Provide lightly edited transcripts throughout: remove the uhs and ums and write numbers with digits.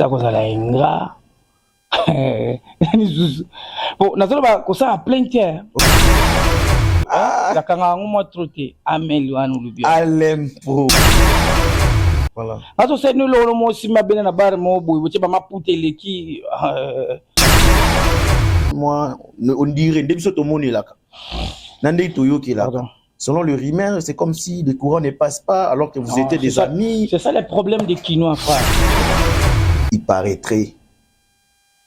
ça cause la ingrat. Bon, nataloba ko ça plainte. La kanga ngoma troté amel wanu lubi. Alempo. Voilà. Aso c'est nous le mo si ma bena na bar mo boy, tu ba ma pouté qui Moi, on dirait depuis ce tomoni là. Nandé Toyoki là. Selon le rimeur, c'est comme si les courants ne passent pas alors que vous étiez des amis. C'est ça le problème des Kinois, frère. Il paraîtrait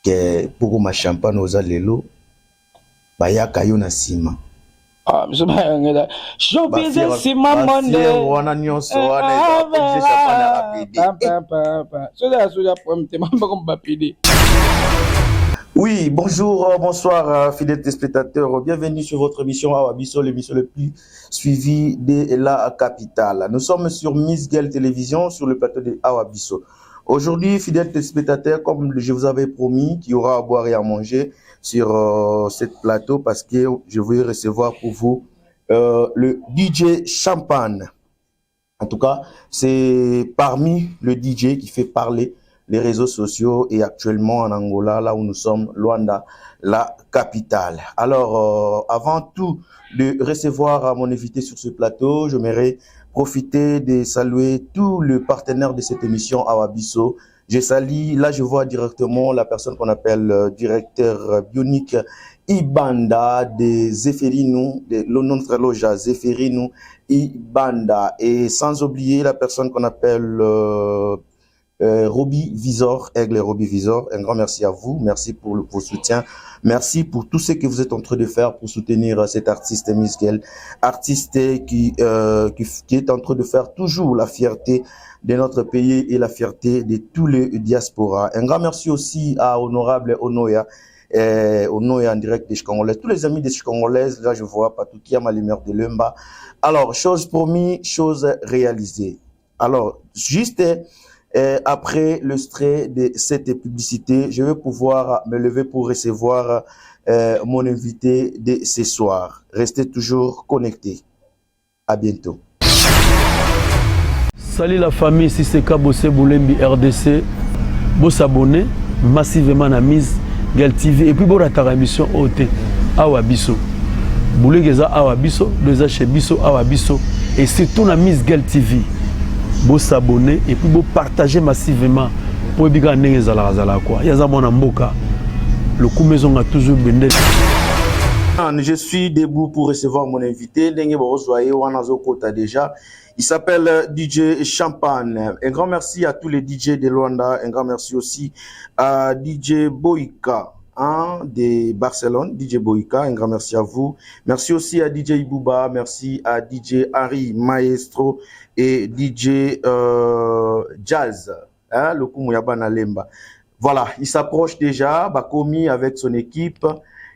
que pour ma champagne aux allélos, baya kayo na sima. Ah, je me c'est ma monde. On a nyonso wana je rapide. Oui, bonjour, bonsoir, fidèles téléspectateurs. Bienvenue sur votre émission Awa Bisso, l'émission le plus suivie de la capitale. Nous sommes sur Miss Girl Télévision, sur le plateau de Awa Bisso. Aujourd'hui, fidèles téléspectateurs, comme je vous avais promis, qu'il y aura à boire et à manger sur cette plateau parce que je vais recevoir pour vous le DJ Champagne. En tout cas, c'est parmi le DJ qui fait parler les réseaux sociaux et actuellement en Angola, là où nous sommes, Luanda, la capitale. Alors, avant tout de recevoir mon invité sur ce plateau, j'aimerais profiter de saluer tous les partenaires de cette émission Awa Bisso. Je salue, là je vois directement la personne qu'on appelle directeur bionique Ibanda de Zéphérinou, de notre loge Zéphérinou Ibanda. Et sans oublier la personne qu'on appelle Roby Visor, Aigle Roby Visor, un grand merci à vous, merci pour vos soutiens, merci pour tout ce que vous êtes en train de faire pour soutenir cet artiste Miskel, artiste qui est en train de faire toujours la fierté de notre pays et la fierté de tous les diasporas. Un grand merci aussi à Honorable Onoya, Onoya en direct des Congolais, tous les amis des Congolaises, là je vois Patoukia, ma lumière de Lemba. Alors, chose promise, chose réalisée. Alors, juste après le trait de cette publicité, je vais pouvoir me lever pour recevoir mon invité de ce soir. Restez toujours connectés. À bientôt. Salut la famille, si c'est Kabose Boulembi RDC. Vous s'abonnez massivement à Miss Girl TV et puis vous ratez l'émission OT Awa Bisso. Boulegeza Awa Bisso, deux chez Bisso Awa Bisso et surtout la Miss Girl TV. Vous s'abonner et puis vous partager massivement pour que le coup maison a toujours béni. Je suis debout pour recevoir mon invité. Déjà. Il s'appelle DJ Champagne. Un grand merci à tous les DJ de Luanda. Un grand merci aussi à DJ Boyka de Barcelone. DJ Boyka, un grand merci à vous. Merci aussi à DJ Ibouba. Merci à DJ Harry Maestro et DJ Jazz. Le Koumouyaban Lemba. Voilà, il s'approche déjà. Bakomi avec son équipe.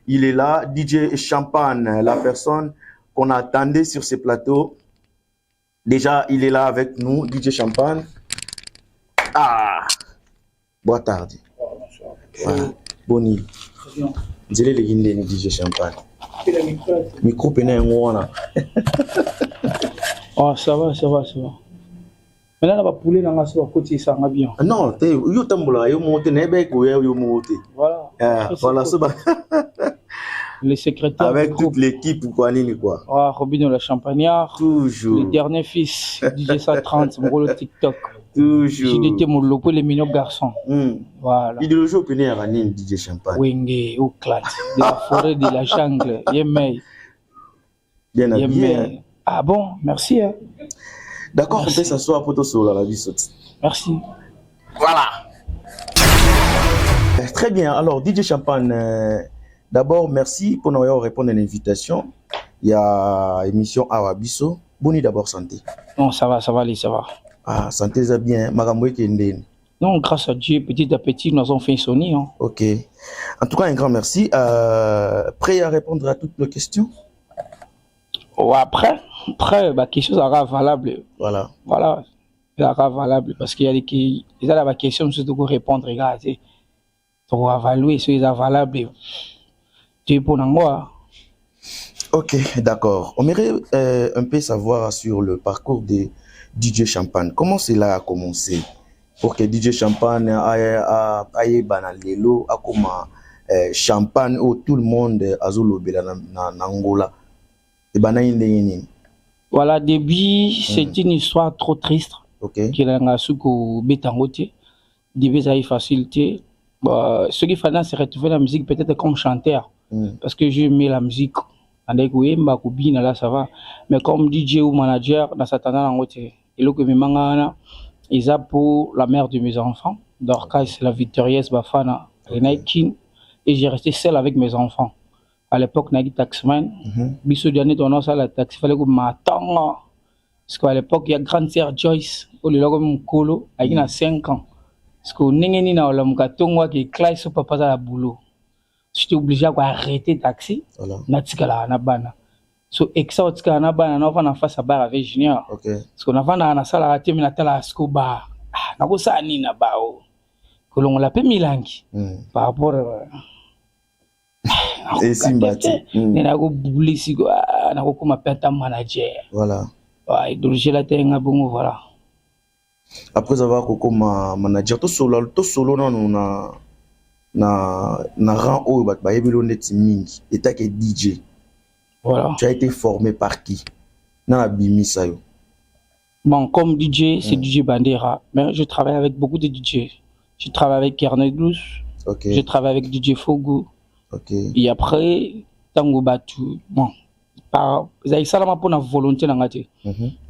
Il est là. DJ Champagne, la personne qu'on attendait sur ce plateau. Déjà, il est là avec nous, DJ Champagne. Ah! Boa tarde. Voilà. Boni. Dis-le le guindé, DJ Champagne. Micro pénal, moi. Oh, ça va, ça va, ça va. Maintenant, on va pouler dans la soirée, côté ça va bien. Non, yo tambola, yo monte, nebe, yo monte. Voilà. Voilà, ça va. Les secrétaires. Avec toute l'équipe, quoi, quoi. Ah, Robin le Champagnard. Toujours. Le dernier fils, DJ 130, mon rôle TikTok. Toujours. J'ai été mon logo, les mignons garçons. Voilà. Idéologie au pénal, DJ Champagne. Wenge, au clat. De la forêt, de la jungle. Yemei. Bien habillé. Ah bon, merci. Hein. D'accord, on peut s'asseoir pour tout sur la vie. Merci. Voilà. Très bien. Alors, DJ Champagne, d'abord, merci pour nous répondre à l'invitation. Il y a émission Awa Bisso. Boni d'abord santé. Non, ça va aller, ça va. Ah, santé ça bien. Magamboy Kenden. Non, grâce à Dieu, petit à petit, nous avons fait sonner. Hein. Ok. En tout cas, un grand merci. Prêt à répondre à toutes nos questions? Oh, après, bah, question sera valable. Voilà. Voilà. Ça sera valable parce qu'il y a des questions que tu dois répondre. Regarde, tu dois évaluer si c'est valable. Tu es pour moi. Ok, d'accord. On aimerait un peu savoir sur le parcours de DJ Champagne. Comment cela a commencé? pour que DJ Champagne aille banalelo akoma champagne où tout le monde azolobela na Angola et banayi ndenge. Voilà, début c'est une histoire trop triste. OK. Qui l'a suko betangote. Début ça facilité. Ce qui fallait c'est retrouver la musique peut-être comme chanteur parce que j'ai aimé la musique. Andai ko yemba ko bina là ça va. Mais comme DJ ou manager dans sa tendance en côté. Et là que mes mangana ils a pour la mère de mes enfants. Dorcas c'est la victorieuse Bafana. Renaïkin et j'ai resté seul avec mes enfants. À l'époque Nagui taxman. Biso dernier ton ça la taxi fallait que m'attendre. Parce qu'à l'époque il y a grande sœur Joyce au lieu comme colo avec 5 ans. Parce que n'engeni na ola mukatongo qui classe au papa à la boulot. J'étais obligé d'arrêter taxi. Voilà. Natikala na bana. So exa otika na bana na fa face à bar avec Junior. OK. Parce qu'on a na sala raté mais na tala scoba. Na ko sa ni na bao. Que l'on l'appelle Milangi. Par rapport et Simbati. Na ko bouli sigo na ko kuma penta manager. Voilà. Ouais, donc j'ai la tenga bongo voilà. Après avoir comme manager to solo na rang au ba yebelo net mingi état que DJ. Voilà. Tu as été formé par qui? Na bimisa yo. Bon, comme DJ, c'est DJ Bandera, mais je travaille avec beaucoup de DJ. Je travaille avec Kernel Blues. OK. Je travaille avec DJ Fogo. OK. Et après Tango Batu. Bon. Par ça la pour la volonté ngati.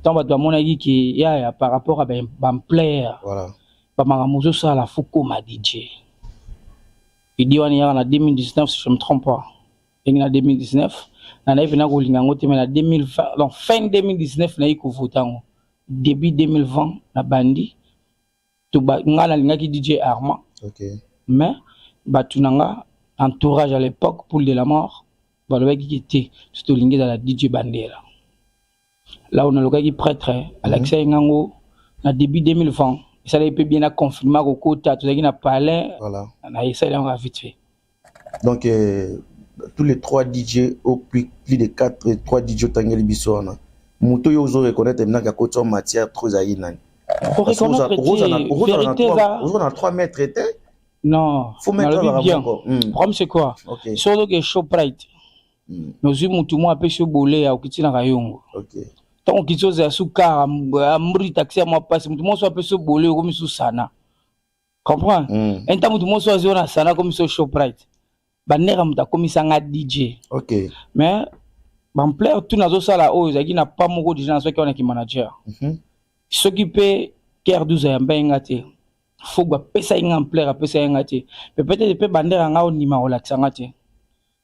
Tant ba doit mona qui ya par rapport à ben plaire. Voilà. Ba mangamuzo ça la Foucault ma DJ. Il dit on est en 2019 si je me trompe pas. Et en 2019, na vena ko linga ngote mais en 2020 donc fin 2019 na iko votango. Début 2020 na bandi to ba ngala linga ki DJ Arma. OK. Mais batunanga entourage à l'époque pour de la mort. Balobaki qui était surtout lingué dans la DJ Bandera. Là on a le gars qui prêtre Alexei Ngango na début 2020 ça l'a bien à confirmer au côté tout ça qui n'a parlé. Voilà. On a essayé on a vite fait. Donc tous les 3 DJ au plus de 4 3 DJ tangeli bisona. Muto yo zo reconnaître maintenant que côté en matière trop zaïna. Pour reconnaître on a 3 mètres était. Non, faut mettre bien. Le problème c'est quoi? OK. Sur le show pride. Nous avons tout le monde appelé ce bolé à Okitina Rayongo. OK. Tant qu'on quitte ce soukar, amri taxi à moi passe, tout le monde soit appelé ce bolé comme sous sana. Comprends? Un temps tout le monde soit zone sana comme ce show pride. Banera muta comme ça nga DJ. OK. Mais ban plaire tout nazo sala o zaki na pas moko de gens qui on est qui manager. Ce qui peut care 12 ya mbengate. Faut ba pesa inga plaire pesa ingate. Mais peut-être peut bandera nga o nima relaxa ngate.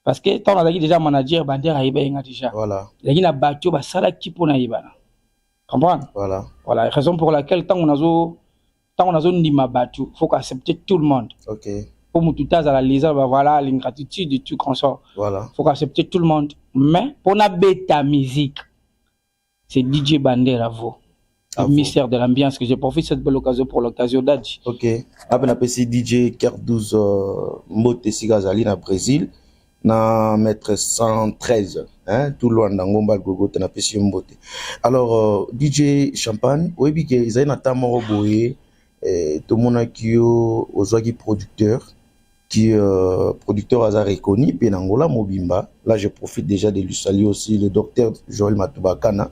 Parce que tant on a déjà manager bandera iba inga déjà. Voilà. Lagi na batio ba sala ki pona ibana. Comprends? Voilà. Voilà, raison pour laquelle tant on a zo nima batio, faut accepter tout le monde. OK. Pour moutoutas à la lisa bah voilà l'ingratitude et tout comme ça. Voilà. Faut accepter tout le monde. Mais pour na bêta musique, c'est DJ Bandera vous. Le mystère de l'ambiance que j'ai profité cette belle occasion pour l'occasion d'Adji. OK. Après na PC DJ Ker12 Mbote Sigazali na Brésil. Na maître 113 hein tout loin d'Angomba Gogo na PC Mbote. Alors DJ Champagne oyebi ke izana tamoro boye tout mona kio ozwaki producteur qui producteur hasard reconnu pe Angola Mobimba. Là je profite déjà de lui saluer aussi le docteur Joël Matubakana,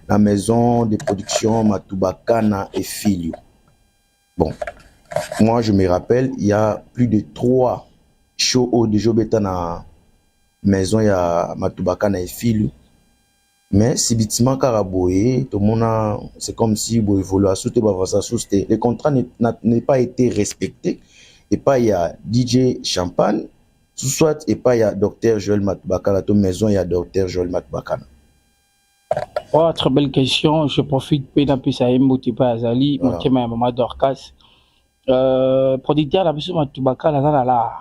la maison de production Matubakana et Filio. Bon, moi je me rappelle il y a plus de 3 show au de Jobeta na maison ya Matubakana et Filio. Mais si bitima karaboye tout le monde c'est comme si bo évolue à sauter ba ça sauter. Le contrat n'est pas été respecté et pas il y a DJ Champagne soit et pas il y a docteur Joël Matubakana to maison il y a docteur Joël Matubakana. Oh, très belle question, je profite pédant puis ça Mbote pa Azali, mon tema ya maman Dorcas. Producteur la biso Matubakana la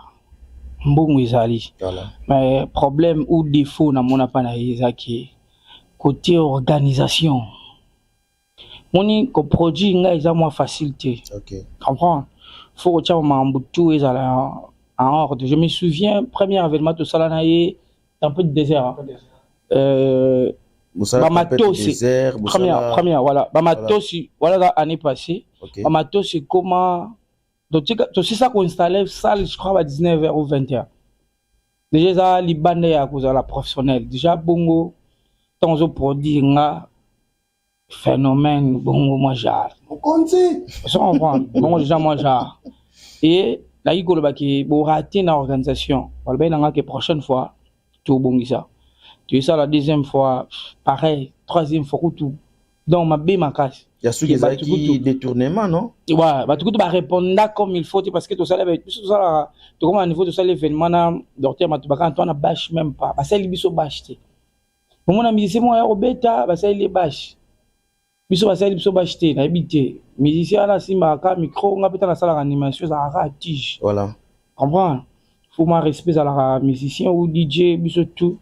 mbongo ezali. Voilà. Mais problème ou défaut na mona pa na ezaki côté organisation. Moni ko produit nga eza moins facilité. OK. Comprends? Faut que tu mambutu ezala en ordre. Je me souviens premier événement de Salanaye un peu de désert. Bamatosi première voilà Bamatosi voilà l'année passée. Ok. En matos, c'est comment. Donc, c'est ça qu'on installait, salle, je crois, à 19h ou 20h. Déjà, ça, les bandes, à cause de la professionnelle. Déjà, bongo, tant de produits, phénomène, bongo, moi, j'arrive. On compte. Ça, on comprend. Bongo, déjà, moi, j'arrive. Et là, il y a qui raté dans l'organisation. On va dire que la prochaine fois, tout bon ça. Tu es ça la deuxième fois, pareil, troisième fois, tout. Donc, ma bé ma casse. Il y a ceux qui détournement, non? Ouais, bah, tout va répondre comme il faut, parce que tout ça, tout ça, tout comme à niveau de ça, l'événement, docteur Matubaka, Antoine, bâche même pas. Bah, ça, il est bâche. Pour mon ami, c'est moi, Robeta, bah, ça, il est bâche. Biso, bah, ça, il est bâche, na habité. Musicien, là, si ma micro, on a peut-être la salle d'animation, ça a tige. Voilà. Comprends? Faut moi respect à la musicien ou DJ, biso tout.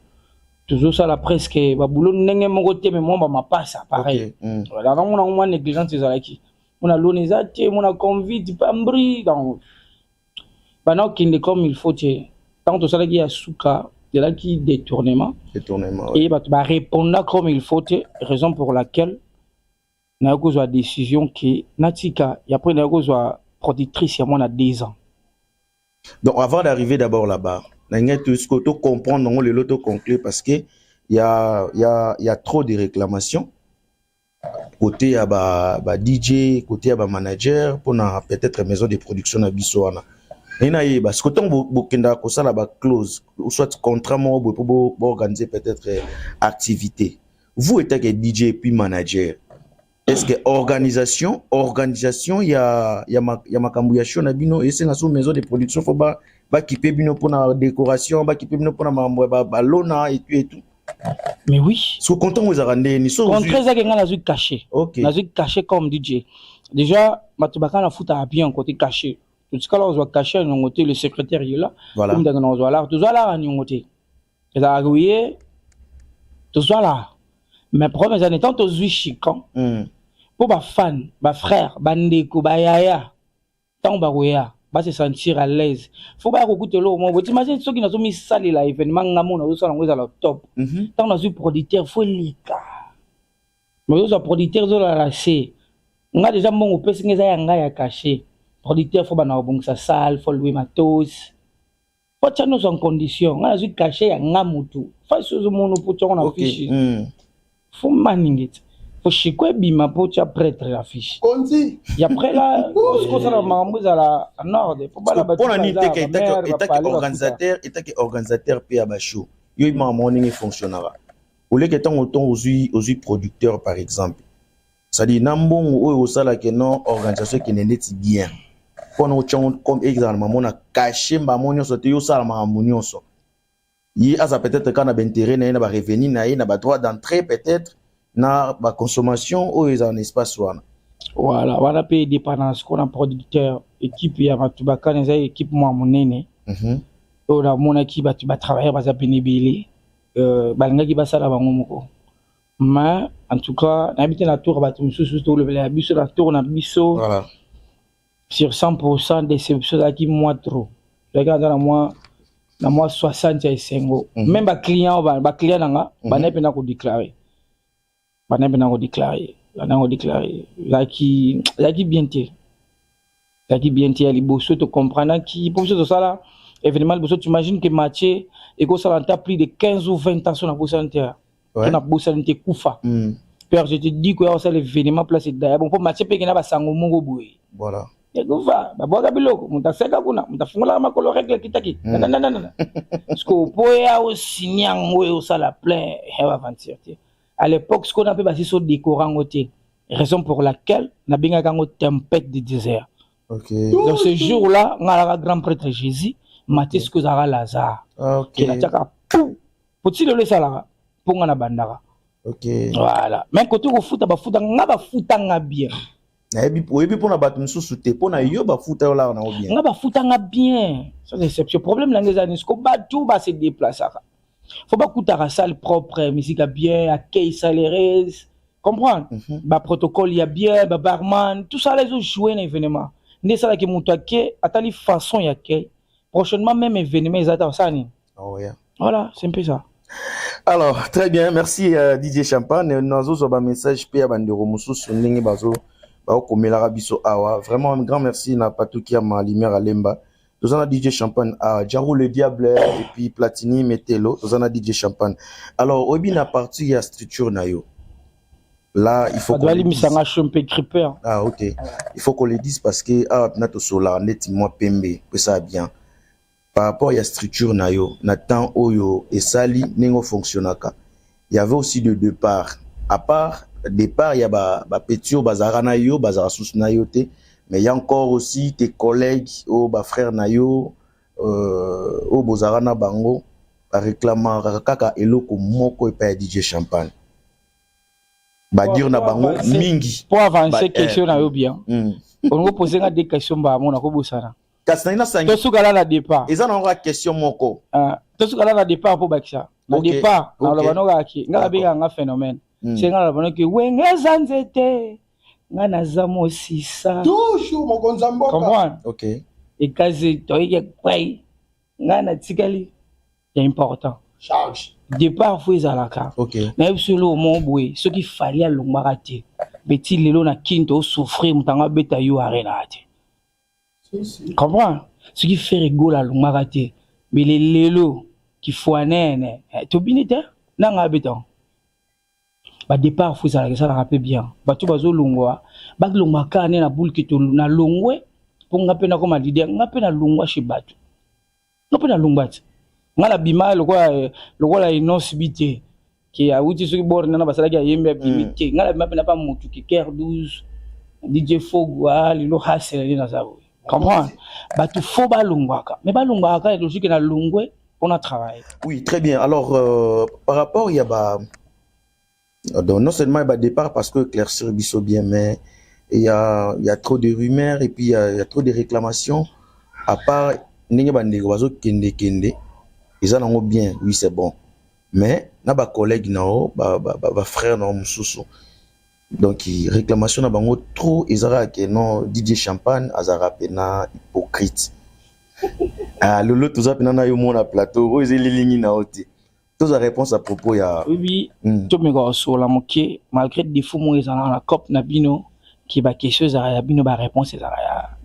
Toujours ça la presque ba boulot n'engé mon côté mais moi ma passe pareil. Voilà, on a moins négligence ces alaki. On a l'onisate, on a convite pambri donc. Bah non qu'il est comme il faut tu. Tant tout ça qui a souka, de là qui détournement. Détournement. Et bah répondre comme il faut tu, raison pour laquelle na cause la décision qui natika, et après na cause la productrice il y a 10 ans. Donc avant d'arriver d'abord là-bas, ce que tu comprends non le loto conclu parce que il y a trop de réclamations côté ya ba DJ, côté ya ba manager pour na peut-être maison de production na bisoana. Et na yeba ce que ton bokenda ko sala ba clause ou soit contrat mo pour organiser peut-être activité. Vous êtes que DJ puis manager. Est-ce que organisation il y a makambuyation na bino et c'est na sous maison de production faut ba kiper bino pour la décoration, ba kiper bino pour la lona et tout. Mais oui. Ce content vous a rendu ni so. Contre ça que ngana zu caché. OK. Na zu caché comme DJ. Déjà Matubaka na fout à bien côté caché. Tout ce que là on doit cacher non côté le secrétaire est là. Voilà. Comme dans on doit là, tout ça là en côté. Et ça agouiller tout ça là. Mais problème c'est tant to zu chican. Pour ba fan, ba frère, ba ndeko, ba yaya. Tant ba roya. Va se sentir à l'aise. Faut pas écouter l'eau. Moi, tu imagines ceux qui n'ont mis ça là, événement, on a ça à la top. Tant on a eu producteur, faut les cas. Mais on a producteur de la lâcher. On a déjà bon au PC qui a caché. Producteur, faut pas bon sa salle, faut louer matos. Faut que nous en condition. On a eu caché à ngamutu. Faut que nous mon pour qu'on affiche. Faut maningit. Faut chiquer bima pour tu prêtre l'affiche. Et après là, on se rend à en ordre. Faut pas la battre. On a dit que organisateur PA Bachou. Il y a un morning fonctionnera. Au lieu que tant autant aux producteurs par exemple. Ça dit nambon ou au sala que non organisation qui n'est bien. Quand on comme exemple on a caché ma monio sauté au sala ma monio so. Il a ça peut-être quand on a intérêt na ba revenu na ba droit d'entrée peut-être. Na ba consommation ou ils en espace wana. Voilà, on a payé dépendance qu'on a producteur équipe ya Matubaka les équipe moi monene. On a mon équipe ba travailler ba bénébélé balinga ki ba sala bango moko. Mais en tout cas, on habite la tour ba tumsusu to le la biso la tour na biso. Voilà. Sur 100% des choses là qui moi trop. Regarde dans moi 65 même ba client nanga ba na pena ko déclarer. Banane bena ko déclarer là qui bien ali bosso te comprendre qui pour ce ça là événement bosso tu imagines que Mathieu et que ça l'a plus de 15 ou 20 ans sur la bourse entière on a bourse entière kufa père je te dis que ça l'événement place d'ailleurs bon pour Mathieu pe kena ba sango mongo boye voilà et kufa ba boga biloko mutaseka kuna mutafungola makolo règle kitaki non parce que poya au signang au ça la plein et aventure. À l'époque, ce qu'on appelle c'est décorant côté. Raison pour laquelle on a bien une tempête de désert. Okay. Donc ce jour-là, on a le grand prêtre Jésus, Matthieu ce que ça Lazare. Okay. Qui a tchaka pou. Faut-il le laisser là pour on a bandara. OK. Voilà. Mais quand on fout nga bien. Et puis pour na battre sous te pour na yo ba foot là na bien. Nga fout bien. Ça c'est le problème là les années ko ba tout ba se déplacer. Faut pas coûter à salle propre, musique à bien, accueil salaire, comprendre? Bah protocole il y a bien, bah barman, tout ça les autres jouer l'événement. N'est ça là qui monte à quai, à telle façon il y a quai. Prochainement même événement ils attendent ça ni. Oh yeah. Voilà, c'est un peu ça. Alors très bien, merci DJ Champagne. Nous avons un message pour Bandero Moussou sur ndenge bazo baokomelaka biso awa. Vraiment un grand merci na Patuki ma Lumière Alemba. Tozana DJ Champagne à Jarou le Diable et puis Platini Metelo, tozana DJ Champagne. Alors obi na partie ya structure na yo. Là, il faut qu'on le dise. Ah, ok. Il faut qu'on le dise parce que nato sola net moi pembe que ça bien. Par rapport à la structure na yo, Nathan Oyo et Sali nengo fonctionnaka. Il y avait aussi de départ. À part départ, il y a ba petio bazara na yo, bazara sous na yo te. Mais il y a encore aussi tes collègues, frères Nayo, Bozarana Bango, réclamant Kaka Eloko Moko et pas DJ Champagne. Badir na Bango, Mingi. Pour avancer, question na yo bien. On va poser des questions à mon akobosana. Kasnaina Sangi. Tout ce gars là départ. Ils en ont une question Moko. Tout ce gars là départ pour Baksa. Le départ, on va voir qui. Nga bien un phénomène. C'est nga la que wengezanzete. Ngana zamo sisa toujours mon konzamboka comprendre ok et kaze toyeke kwai ngana tikali c'est important charge départ faut ezalaka ok na yebisolo mon boy ce qui fallait longmaka te beti lelo na kinto souffrir mutanga beta yo arena te comprendre ce qui fait rigoler longmaka te mais les lelo qui faut nene to binite nanga beta ba départ faut ça ça rappelle bien batu bazo longwa ba longwa kane na boule ki to na longwe pour ngape na koma leader ngape na longwa chez batu ngape na longwa ngala bima lokwa la inonce bité qui a outi sur bord na basala ki yembe bimité ngala bima pe na pas mutu ki Ker 12 DJ Fogwa lilo hasela na zabo comprendre batu faut ba longwa ka mais ba longwa ka logique na longwe on a travaillé. Oui, très bien. Alors par rapport il y a donc non seulement il y a départ parce que éclaircir biso bien, mais il y a trop de rumeurs et puis il y a trop de réclamations. À part n'engue bande bazo kende ils en ont bien, oui c'est bon. Mais na ba collègue nao ba frère nao mususu. Donc réclamation na bango trop ezara que non DJ Champagne azara pena hypocrite. Ah lolo tout ça pena na yo mona plateau, o ezeli lingi na oti. Tous la réponse à propos ya oui tout me go sur la moqué malgré des fous moi dans la cop na bino qui ba question za bino ba réponse za ya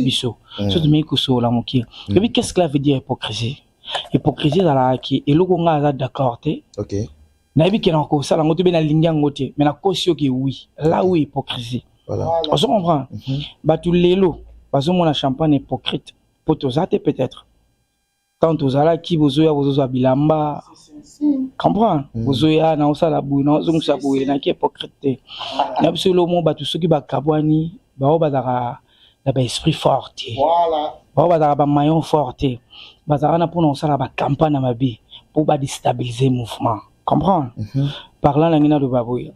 biso tout me ko sur la moqué et puis qu'est-ce que ça veut dire hypocrisie dans la qui et logo nga d'accord té OK na bi ki na ko sala ngoto be na linga ngote mais na caution qui oui là où hypocrisie voilà on se comprend ba tout lelo bazo mona Champagne hypocrite potozate peut-être quand ozala ki bozoya bilamba comprends bozoya na osala bu na ozongisa bu na ki hypocrite na bisolo mo batu soki ba kabwani ba obazaka na ba esprit fort voilà ba obazaka ba maillon fort bazaka na pona osala ba campagne na mabi pour ba déstabiliser mouvement comprends parlant na ngina do baboya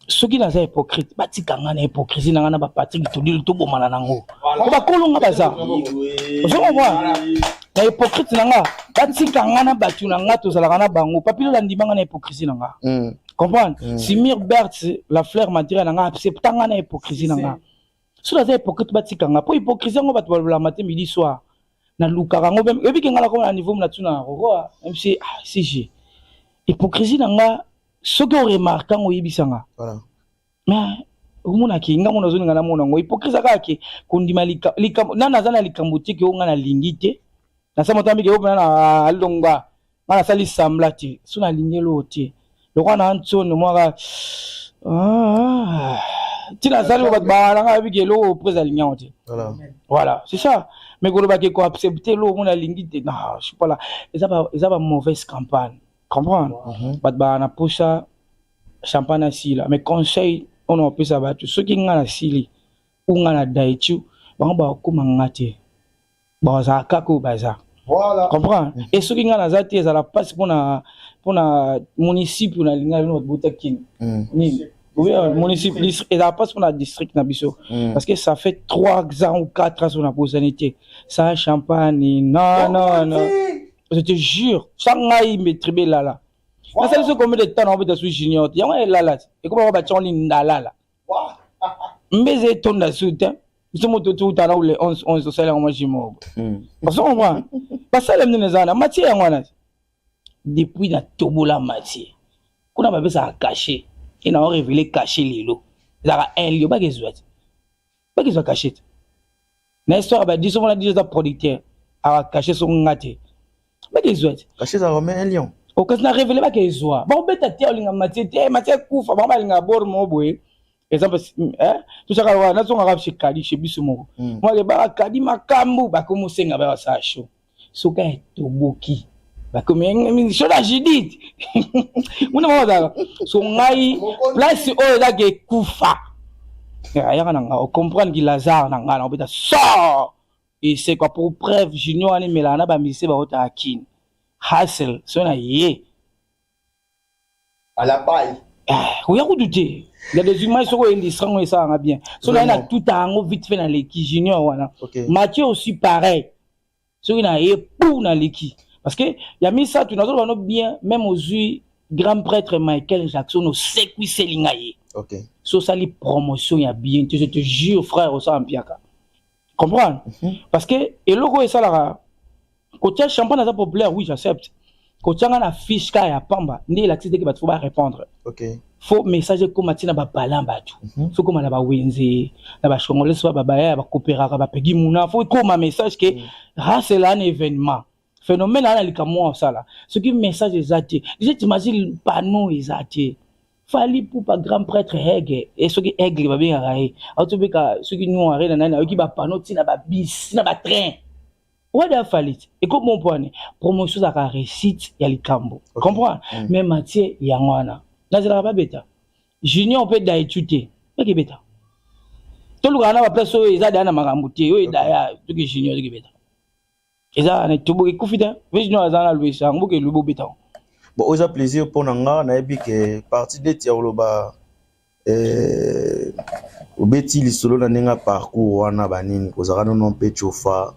soki na za hypocrite batikanga na hypocrisie na ngana ba Patrick Todil to bomana nango ba kolonga baza ozo moi na hypocrite nanga batikanga na batu nanga to zalaka na bango papilo la ndimanga na hypocrisie nanga comprendre Simir Bertz la fleur matérielle nanga acceptanga na hypocrisie nanga so la za hypocrite batikanga po hypocrisie ngo batu ba matin midi soir na lukaka ngo même ebi kenga la ko na niveau na tuna roko même si j'ai hypocrisie nanga ce que remarque ngo yibisanga voilà mais umuna ki nga mona zoninga na mona ngo hypocrisie kake kundima likambo nana zana likambo tike ngo na lingite na sama tambi ke opena na alonga ngana sali sambla ti suna lingelo ti lokwa na ntsono mwaka tina sali ba nga bi ke lo presa lignant ti voilà c'est ça mais ko ba ke ko accepter lo mona lingite non je sais pas là ça va mauvaise campagne comprendre ba na posa Champagne asila mais conseil on a ça ba tout ce qui ngana sili ou ngana daichu ba ko mangate ba za kako baza voilà comprends et ce qui ngana zati za la passe pour na municipio na linga no botakin ni oui municipio et la passe pour na district na biso parce que ça fait 3 ans ou 4 ans sur la posanité ça Champagne non je te jure ça ngai metribe là na ça c'est combien de temps on peut te junior ya wa là et comment ba tchon ndala mbeze tonda souta nous sommes tout à l'heure les 11 ça là moi jimo parce qu'on voit pas ça les nezana matière ngwana depuis na tobola matière kuna ba ça caché et na révélé caché lelo za un lieu ba gezwati Pas qu'ils soient cachés. L'histoire, bah, disons, on a dit, producteur, à cacher son ngate. Pas qu'ils soient. Caché, ça remet un lion. Au cas où on a révélé pas qu'ils soient. Bon, bête à terre, on a matière koufa, bon, on a bord, mon boy. Exemple, tout ça, on a son arabe chez Kadi, chez Bissoumo. Moi, les barres Kadi, ma camou, bah, comme on sait, on a ça chaud. Ce gars est au boki. Bah, comme une chose à Judith. On a dit, son maï, là, c'est eux, là, qui est koufa. On comprend que Lazare, on peut dire, sort! Et c'est quoi pour preuve, Junior, on est mélana, bah, mais c'est pas autre à Kin. Hassel, c'est un yé. À la paille. Oui, il douter. Il y a des humains qui sont indistrants et ça va bien. So là, on a tout à un vite fait dans l'équipe Junior. Voilà. Mathieu aussi pareil. So il a pour dans l'équipe. Parce que il y a mis ça, tout nous bien, même aux yeux, grand prêtre Michael Jackson, au sécu c'est l'ingaye. Ok. So ça les promotions, il y a bien. Je te jure, frère, au ça en piaka. Comprends? Parce que, et logo est ça là. Quand il champagne est populaire, oui, j'accepte. Quand il y a un affiche qui est à Pamba, il y a l'activité qui va pouvoir répondre. Ok. Faut message comme tu n'as pas parlé en bas. Faut comme on a wenze, na ba chongole soit ba ba ba coopérer ba pegi muna. Faut comme un message que c'est là un événement. Phénomène là le camo ça là. Ce qui message exact. Déjà tu imagines panneau exact. Fali pour pas grand prêtre Hege et ce qui aigle va bien railler. Autobeka ce qui nous arrête na qui ba panneau tina ba bis, na ba train. Ouais da falit. Et comme mon point promotion ça ka réussite ya likambo. Comprends? Mais Mathieu yangwana. Nazira pas bêta. Junior peut d'aétudier. Pas que bêta. Tout le gars n'a pas place où ils a dans ma ramouté. Oui, d'ailleurs, tout que Junior qui bêta. Ils a un tout beau confident. Junior a dans le sang, beaucoup le beau bêta. Bon, aux a plaisir pour Nanga, n'a pas que partie de Tiaoloba, au bêtis les solos n'a parcours, on a banni, aux arano non péchofa.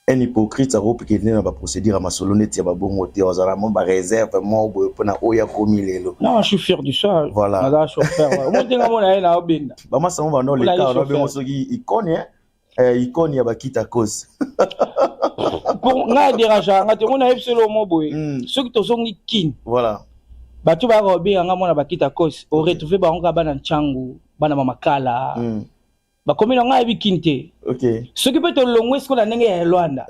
Un hypocrite a repris qu'il n'a pas procédé à ma solo net, il y a bon moté, aux aramo ba réserve, moi, pour na oya komi lelo. Non, je suis fier du ça. Voilà. Là, je suis fier. Moi, je suis là, là, ben. Bah, moi, ça va dans les cas, on a bien ce qui icône, il y a quitte à cause. Pour n'a dérangeant, on a eu solo mon boy. Ceux qui te sont kin. Voilà. Bah, tu vas robber, on a quitte à cause. On retrouve, bah, on va dans Tchangu, bah, dans Mamakala. Bah, comme on a eu kinte. Ok. Ce qui peut te longuer, ce qu'on a n'engagé Luanda.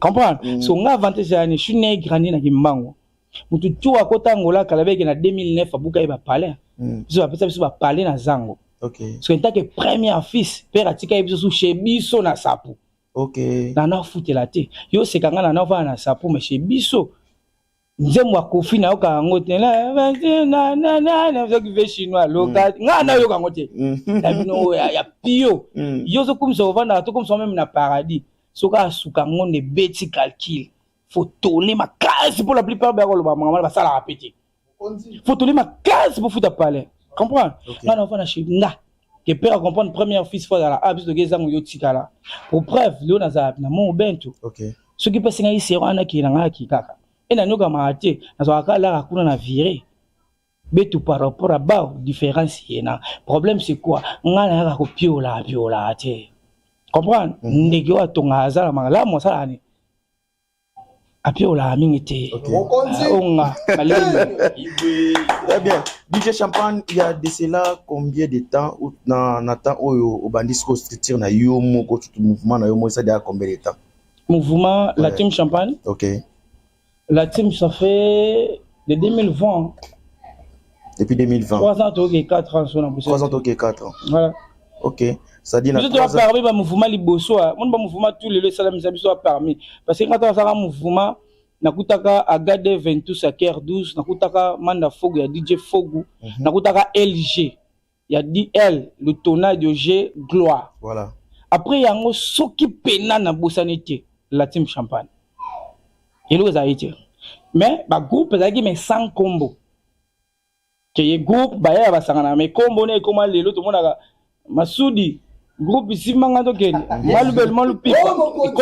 Comprends? So, on a inventé ça, je suis né grandi dans Kimbango. Mutu tu à côté Angola, Kalabek en 2009, à Bouka, il va parler. Je vais parler dans Zango. Ok. So, en tant que premier fils, père a tika ibiso chez Biso na Sapu. Ok. Dans la foute la té. Yo, c'est quand on a va na Sapu, mais chez Biso. Nzemwa kofi na yoka ngote na zo ki chinois local nga na yoka ngote na bino ya pio yo zo comme ça vanda to comme ça même na paradis soka suka ngonde beti calcul faut tourner ma case pour la plupart ba ko ba mama ba sala répéter faut tourner ma case pour foutre parler comprendre nga na vanda chez nga que père comprendre première fils fois la abus de gezango yo tikala pour preuve lo na za na mon bento ok ce qui passe nga ici wana ki na nga ki kaka. Et nous avons dit que nous avons viré. Mais tout par rapport à la différence. Le problème, c'est quoi? Nous avons viola. Comprends? Nous avons là, moi, ça, Apiola, mingité. Très bien. DJ Champagne, il y a de cela combien de temps où Nathan au bandisco structure na yomo ko tout mouvement na yomo ça déjà combien de temps? Mouvement la team Champagne. OK. La team, ça fait de 2020. Depuis 2020. 3 ans, ok, 4 ans. 3 ans, ok, 4 ans. Voilà. Ok. Ça dit, je dois parler de mouvement liboso. Mon mouvement, tous les salams, ça a permis. Parce que quand on a un mouvement, nakutaka Agade 22 à Caire 12, nakutaka Manda Fogu, il y a DJ Fogu, nakutaka LG, il y a DL, le tonal de G, Gloire. Voilà. Après, il y a un soki pena na bosanité, la team Champagne. Il y a été. Mais le groupe est sans combo. Le groupe est mais combo est comme l'autre. Tout le monde a Massoudi. Le groupe ici, comme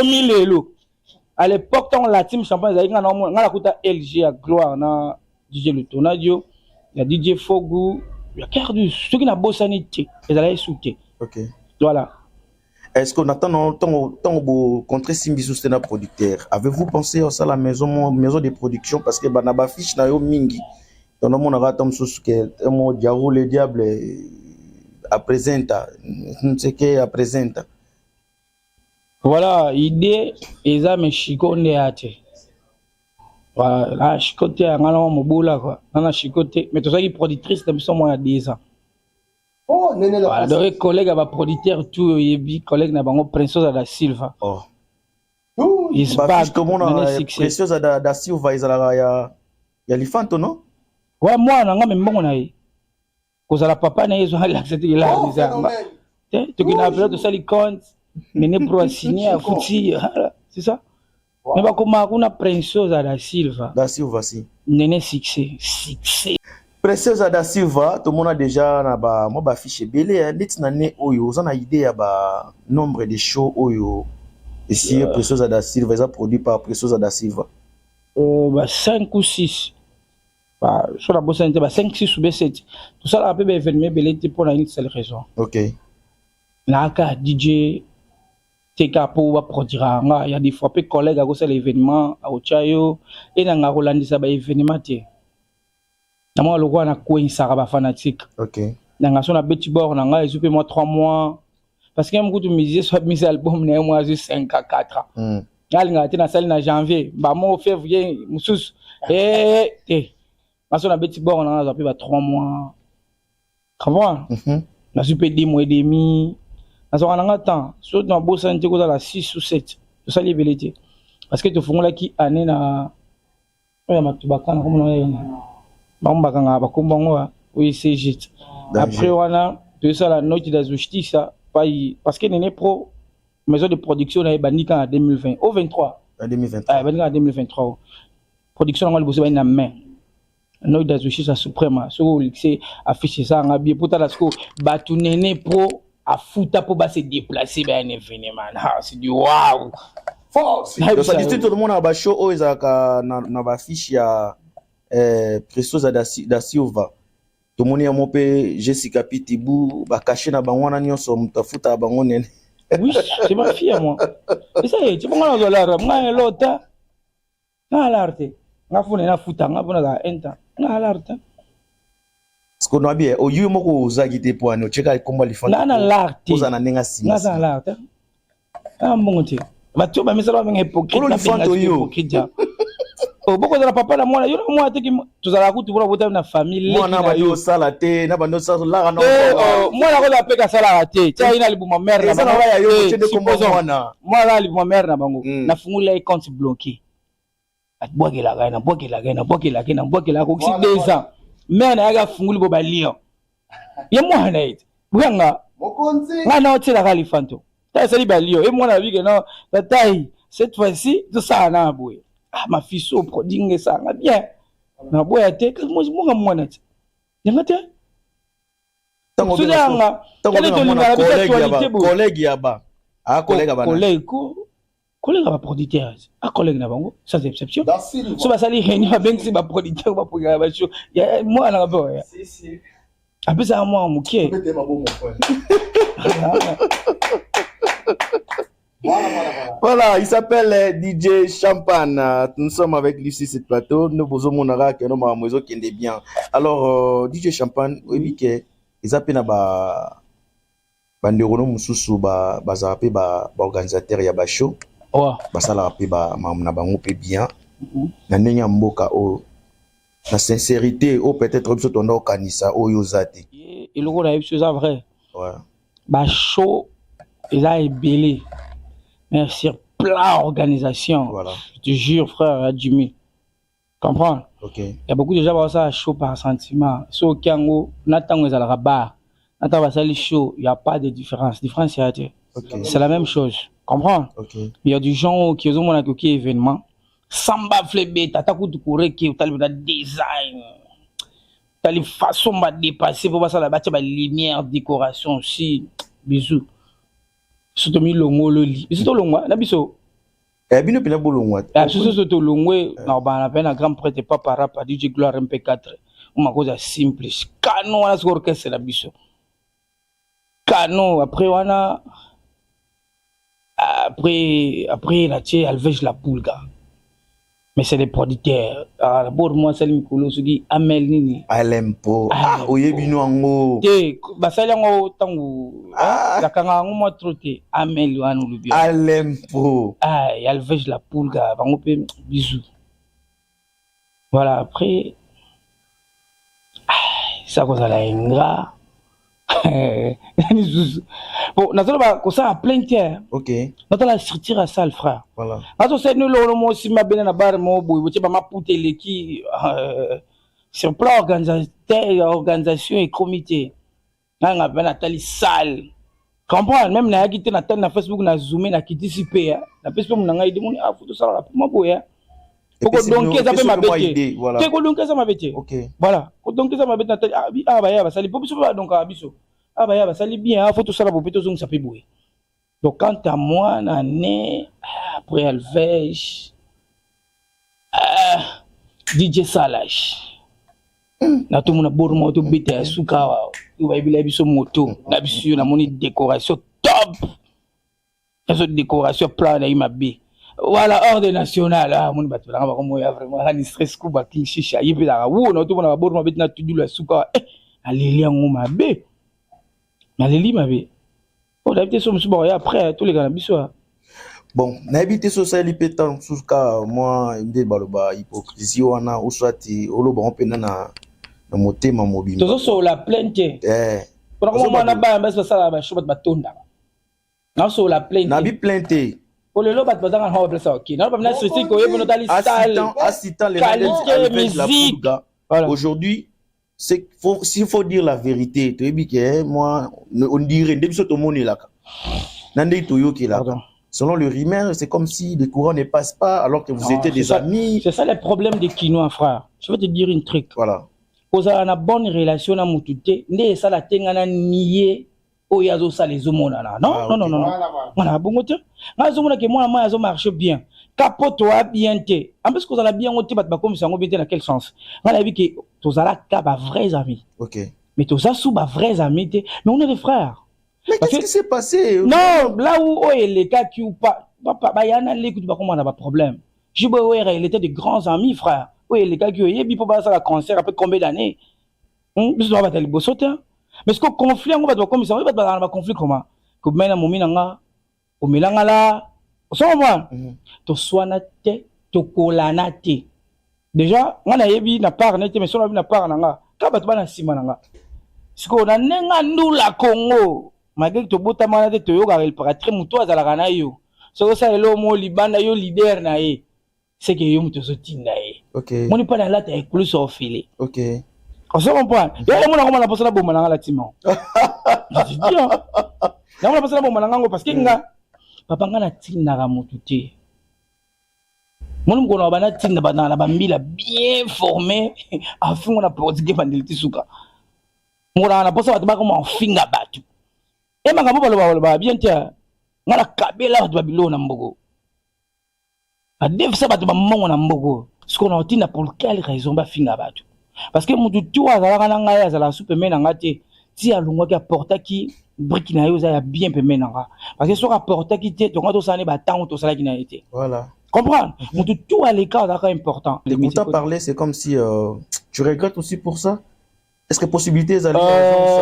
il est là. À l'époque, la team Champagne, il y a LG à Gloire, DJ Le Tonadio, il y a DJ Fogu, il y a Cardus. Ceux qui ont bossé, ils allaient soutenir. Ok. Voilà. Est-ce qu'on attend tant contre Simbiso Stena producteur? Avez-vous pensé à ça la maison de production parce que banaba fiche na yo mingi. Dans mon aratom sous que mon diaro le diable apresenta nseke apresenta. Voilà, idée eza me chikonde ate. Voilà, chicoté à ngala mobola quoi. Nana chicoté, mais tout ça qui productrice de son moins à 10 ans. Oh, nene la. Voilà, donc collègue à producteur tout yebi collègue na bango Princesa da Silva. Oh. Is Ba back. fiche comme on a Preciosa da Silva izala ya lifanto non? Ouais, moi na nga me mbongo na ye. Kozala papa na yezo ali accepter la Oh, bizarre. phénomène. Tu qui appelé de ça les comptes, nene pro signer à fouti, c'est ça? Mais ba koma kuna Princesa da Silva. Da Silva si. Nene succès. Preciosa da Silva, tout le monde a déjà na ba moi ba fiche belé net na né oyo, ça na idée ya ba nombre de shows oyo. Ici Preciosa da Silva, ça produit par Preciosa da Silva. Bah 5 ou 6. Bah sur la bosse 5 6 ou 7. Tout ça là peut be événement belé pour une seule raison. OK. Naka DJ teka po ba produira nga il y a des fois pe collègues à cause l'événement à Ochayo et na nga rolandisa ba événement té. Na moi le roi na coinsara ba fanatique. OK. Na nga so na beti bord na nga ezupe moi 3 mois parce que me kutu musée soit mis album na moi 5 à 4 ans. Ngali nga na salle na janvier ba mo février musus te. Na so na beti bord na nga ba 3 mois. Comment? Na supe 10 mois et demi. Parce qu'on a un temps, surtout dans le beau santé, on a 6 ou 7. C'est ça les vérités. Parce que tu fais là qui année na. Oui, c'est juste. Après, on a tout ça, la note de la justice, parce que n'est pro maison de production est banni en 2020. Au 23. En 2023. Banni en 2023. Production, on a bossé dans la main. Note de la justice suprême. C'est affiché ça en habillé. Pour ta la sco, batu n'est pro. À foutre pour se déplacer vers un événement. C'est du waouh! Force! Donc, ça dit tout le monde a ba show o ezaka na ba fiche ya Preciosa da Silva. Tout le monde a mopé Jessica Pitibou ba caché na bango na nyonso mutafuta bango nene. Oui, c'est ma fille moi. Et ça y est, tu peux pas la moi l'autre. Na l'arte. Na fune na futa, na bona la enta. Na l'arte. Ce qu'on a bien, au lieu moko zagite pour nous checker comment les font. Na l'arte. Vous en avez si. Na l'arte. Ah bon tu. Ba tu ba misala ba hypocrite. Na yo. Oh boko za papa na mwana, yo na mwana te ki tuzala kutu pour boter na famille. Mwana ba yo sala te, na ba no sala la na. Mwana ko za peka sala te. Tia ina libuma mère na. Ça na ba yo chede ko mwana. Mwana libuma mère na bango. Na fungula e compte bloqué. Atbwagela gaina, bwagela ko 2 ans. Mais na yaga funguli bo balio ye mwana ite bwanga Mokonzi ngana otela kali fanto ta sali balio e mwana bige no tatai cette fois-ci tout ça na boye ma fille so prodingue ça nga bien na boya te ka mo mwana te ngate tango sudanga kale to linga collègue yaba ah collègue aba collègue ba producteur collègue na bango sans exception da Silva. so ba sali réunion avec si ba producteur ba programme ba show ya moi na ba ya Si. après ça moi mukie Mettez ma bon mon frère. Voilà, il s'appelle DJ Champagne. Nous sommes avec lui sur ce plateau. Nous posons mon ara que nous m'amusons qui est bien. Alors, DJ Champagne, oui, que ils appellent na ba bandero mususu ba zape ba organisateur ya ba show. ouais Basala pe ba na bango pe bien. Na ndenge mboka o na sincérité o peut-être biso tonda okanisa o yozate. et le gros là c'est vrai. Ouais. Ba show il a belé. Mais sur plein organisation. Voilà. Je te jure frère Jimmy. Comprends? OK. Il y a beaucoup de gens qui ont ça chaud par sentiment. So Kiango, Nathan est à la rabat. Nathan va salir chaud, il n'y a pas de différence. Différence OK. c'est la même chose. Comprends? OK. Il y a du gens qui ont un événement. Samba flébé, t'as tout courir qui t'as le design. T'as les façons de dépasser pour passer la bâtisse, la lumière, décoration aussi. Bisous. Surtout mi longo le lit. Surtout longo, na biso. Bino pina bolongwa. Surtout longo, na ba na peine grand prêtre papa rap DJ Gloire MP4. Uma cosa simple. Canon na orchestre la biso. Canon après on a après la tché alvège la poule gars. Mais c'est des producteurs. Ah, pour moi, c'est le Mikolo, ce qui amène Nini. Alempo. Ah, oyebino ango. Te, basali yango tango. La kanga ango moi troté. Amène lui anou le bien. Alempo. Ah, il y a le vege la poule, gars. Bango pe bisous. Voilà, après. Ça cause la ingrat. Bon, nous allons ça à plein terre. Ok. Nous allons sortir à ça, le frère. Voilà. Quand on sait nous le mot si ma belle na bar mo boy, tu vas m'apporter les qui sur plan organisation et comité. On a ben atali salle. Comprendre même na quitté na telle na Facebook na zoomer na quitté si paye. Na pèse mon ngai de mon ah photo ça là pour moi boy. Pourquoi donc ça peut m'abêter. Voilà. Pourquoi donc ça m'abêter. OK. Voilà. Donc ça m'abêter na telle ah bah ya ça les pas donc abiso. Ah bah ya ça les bien photo ça là pour plutôt ça peut boy. Donc, quant à moi, après Alvej, DJ Salash. Na tout le monde a beau moto bête à Soukawa. Il va y avoir moto. Na bisu na moni décoration top. La décoration plan na imabe. Voilà ordre national. Ah mon bateau là on va vraiment un stress coup ba king chicha. Il là ou na tout le monde a beau moto bête na tout la Soukawa. Allez on mabe. Na leli mabe. On a habité sur le après tous les gars bon, on a habité sur ça, il peut être sous cas, moi, il me dit, hypocrisie, on a, ou soit, on peut na moté, ma mobile. Tout ça sur la plainte. Pour le moment, on a pas ça, la chose de batonda. Non, sur la plainte. On a bien plainté. Pour le lot, on va faire ça, ok. Non, pas ceci qu'on est dans les assistant les qualité musique. Aujourd'hui, s'il faut dire la vérité, tu dis que moi, on dirait, depuis ce moment là, selon le rumeur, c'est comme si les courants ne passent pas alors que vous étiez des amis. C'est ça le problème des Kinois, frère. Je vais te dire une truc. Voilà. Vous avez une bonne relation à Moutouté, ne ça la tengana nié au yazo ça les homona. Non, non, non, non. Voilà, bon côté. Moi, je que moi, ça marche bien. Capote a bien été. En plus, que vous avez bien ôté, comme ça, on bien dans quel sens? On a vu que tous les cas, vrais amis. Ok. Mais tous les sous, vrais amis. Mais on est des frères. Mais qu'est-ce qui s'est passé? Non, là où les cas qui ou pas, il y en a qui comment on a pas de problème. Je vois, il était de grands amis, frère. Oui, les gars qui ont eu, pour ça, la concert, après combien d'années? Je dois pas aller bossoter. Mais ce que conflit, on va dire comme ça, on va pas dans un conflit comment? Que maintenant, mon minanga, au milanga là. Ça va. To soanate, to kolanate. Déjà, on a yebi na part nete, mais on a na part nanga. Kabat bana sima nanga. Ce qu'on a nenga nous la Congo. Malgré que to bota manate to yoga il para très muto azala kana yo. So ça elo mo libanda yo leader na ye. C'est que yo muto sotinda ye. OK. Mon n'est pas dans la tête plus au filet. OK. On se comprend. Ya mo na comment la posa la bomba nanga la timo. Je dis bien. Na mo la posa la bomba nanga parce que nga papa ngana tinda ka mututé. Mon ko na bana tinda bana la bambila bien formé afin on a pratiqué bandiliti suka. Mora na posa batba comme finga batu. E makambo baloba bien tia. Ngana kabela batba bilo na mbogo. A def ça batba mongo na mbogo. Ce qu'on a tinda pour quelle raison ba finga batu. Parce que mututu azala na ngaya azala super mena ngate. Si alongwa ki apporta ki brique na yo za bien pe menanga. Parce que soit apporta ki te donc to sané ba temps to sala ki na été. Voilà. Comprendre? Tout à l'écart d'accord important. L'écoutant parler, c'est comme si tu regrettes aussi pour ça. Est-ce que possibilité ça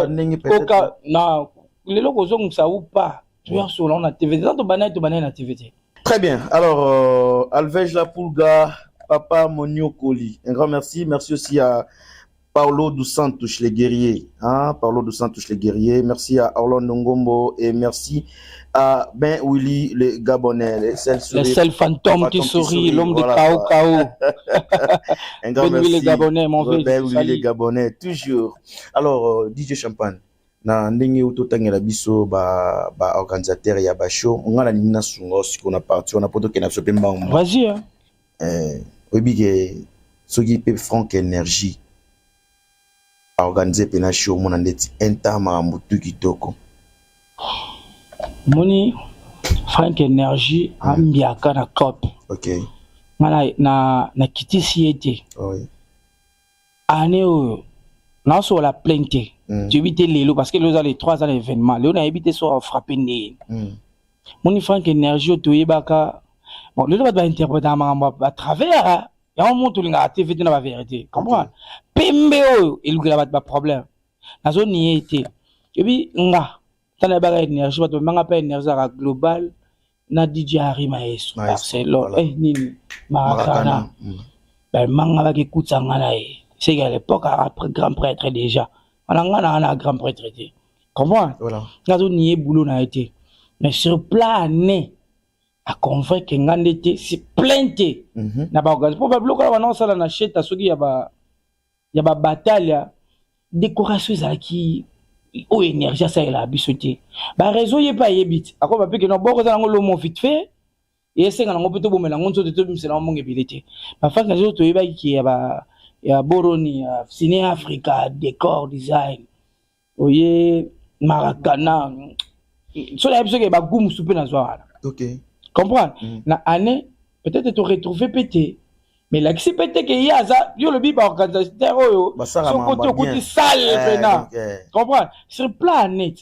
n'est peut-être non, les locaux ont ça ou pas. Tu as sur la TV, dans ton banane la TV. Très bien. Alors Alvej la Pulga, Papa Monio Koli. Un grand merci. Merci aussi à Paulo dos Santos les guerriers, hein, Paulo dos Santos les guerriers. Merci à Orlando Ngombo et merci à Ben Willy les Gabonais, les seuls fantômes qui sourient, l'homme de Kao Kao. Un grand merci. Les Gabonais, mon vieux. Ben Willy les Gabonais, toujours. Alors DJ Champagne, na ndenge utotangela biso ba organisateur ya ba show, ngala nina sungo siko na parti on a poto ke na so pemba. Vas-y hein. Obi ke soki pe Frank Énergie organiser pena show mon andeti entama mbutu kitoko. Moni Frank Énergie ambiaka na cop. OK. Na kiti siete. Oui. Année na so la plainte. Tu éviter les lots parce que les 3 ans l'événement. Léo na évité so frapper né. Moni Frank Énergie to yebaka bon le va interpréter à travers il y a un monde où il a TV dans la vérité comprendre pembe il y a pas problème la zone y était et puis nga tana ba énergie ba manga pa énergie global na DJ Harry Maestro Barcelone nini Maracana ben manga ba écoute ça ngana c'est à l'époque après grand prêtre déjà on a grand prêtre comprends voilà la zone y est boulot na été mais sur plan à convaincre ngandete c'est plainte na ba organiser probablement quand on ça na cheta soki ya ba bataille décoration za qui o énergie ça la bisoté ba réseau y pas yebit ako ba pe que non boko za ngolo mo vite fait et c'est ngana ngopeto bomela ngonzo de tout c'est na monge bilité ba fa ngazo to yeba ki ya Boroni Ciné Africa décor design oye Maracana so la biso ke ba gumu soupe na zoala OK comprendre na année peut-être te retrouver pété mais là qui pété que y a ça yo le biba organisateur yo so côté sale pena comprendre sur plan net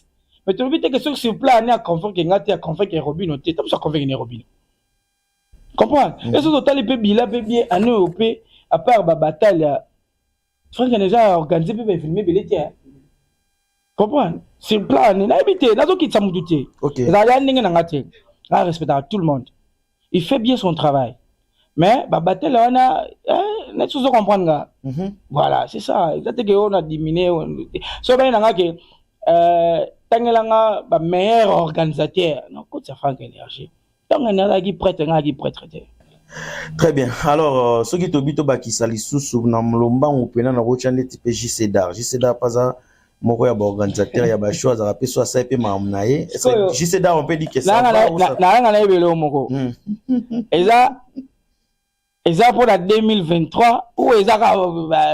mais tu le que sur plan net à confort que ngati à confort que Robin noté comme ça confort que Robin comprendre et ce total peut bien année européenne à part ba bataille Franck a déjà organisé peut filmer belité comprendre sur plan net na habité na zo kitsa mututé OK ça ya ndenge na ngati à respecter tout le monde il fait bien son travail mais bah battre là on a n'est toujours comprendre voilà c'est ça exactement que on a diminué so ben nga que tangelanga ba meilleur organisateur non côté Franck Énergie donc on a qui prêtre très bien alors ce qui tobito bakisa lisusu na mlomba opena na rochane type JCDar pas moko ya ba organisateur ya ba choix za pe so ça pe mamnaye JCDar on peut dire que ça va ou ça na ebelo moko eza pour la 2023 ou eza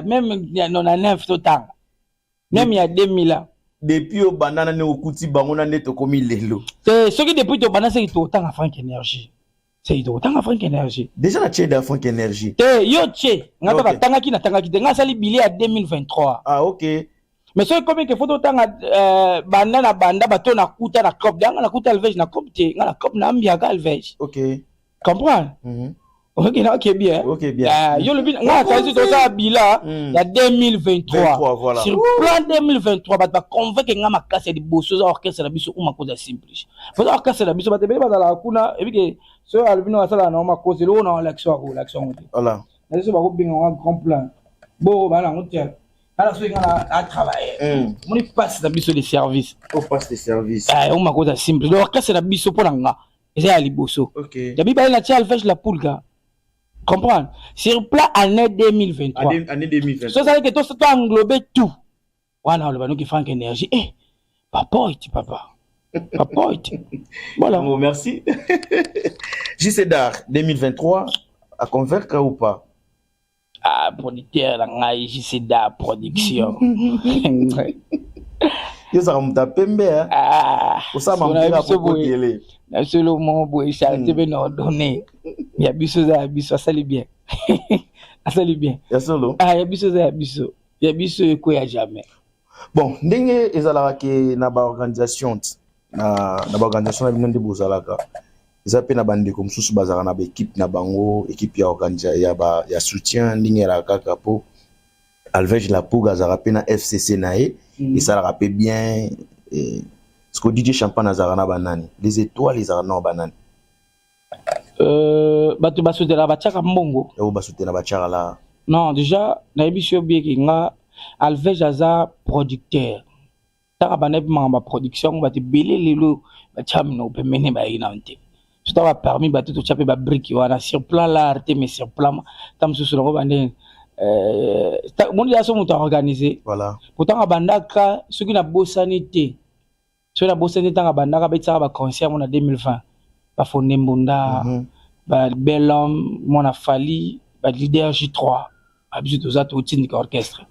même non na 9 total même il y a 2000 ans depuis au banana ne okuti bango na neto komi lelo c'est ce qui depuis to banana c'est tout autant à Franck Énergie c'est tout autant à Franck Énergie déjà la tché de Franck Énergie yo tché ngata batangaki na tangaki nga sali billet à 2023 ah OK mais c'est comme que photo tanga banda bato na kuta na cop danga na kuta alvej na cop te na cop na ambia ga alvej OK comprendre OK na OK bien yo le nga ça c'est ça bila ya 2023 voilà sur plan 2023 ba convaincre nga makasi de bosso za orchestre na biso uma koza simple faut orchestre na biso ba tebe ba la kuna et puis que so albino asala na ma cause le na l'action voilà na so ba ko binga un grand plan bo ba na ngotia alors ce gars a travaillé on y passe na biso de service on passe de service uma koza simple l'orchestre na biso pour nga eza ali bosso OK ya biba na tia alvej la poulga comprendre sur plan année 2023 année 2023 so ça que tout ça englober tout wana le bano qui Franck Énergie papa voilà bon merci JCDar 2023 à convaincre ou pas producteur la ngai JCDar production yo ça remonta pembe ça m'a pour télé na solo mo boy charité be no donné ya biso sali bien asali bien ya solo ya biso ko ya jamais bon ndenge ezalaka ke na ba organisation na bino bozalaka eza pe na bandeko mosusu bazalaka na ba équipe na bango équipe ya organisation ya soutien ndenge ya kaka po alvej la pouga azalaka pe na FCC na ye esalaka pe bien ce que DJ Champagne azalaka na banani les étoiles ezalaka na banani bato basutela batiaka mbongo basutela batiaka la non déjà nayebi so bien ke nga alvej aza producteur taka banayebi manga baproduction bato ebele lelo batia mino pemene bayi na nte so taka baparmi bato totia mpe babriki wana sur plan l'art mais sur plan ta mosusu nango bandenge moni ya so moto aorganize voilà pourtant bandaka soki na bosani te soki na bosani tanga bandaka betisaka baconcert mona 2020 bafonde mbunda bel homme mona fali leader J3 abiso toza totindika orchestre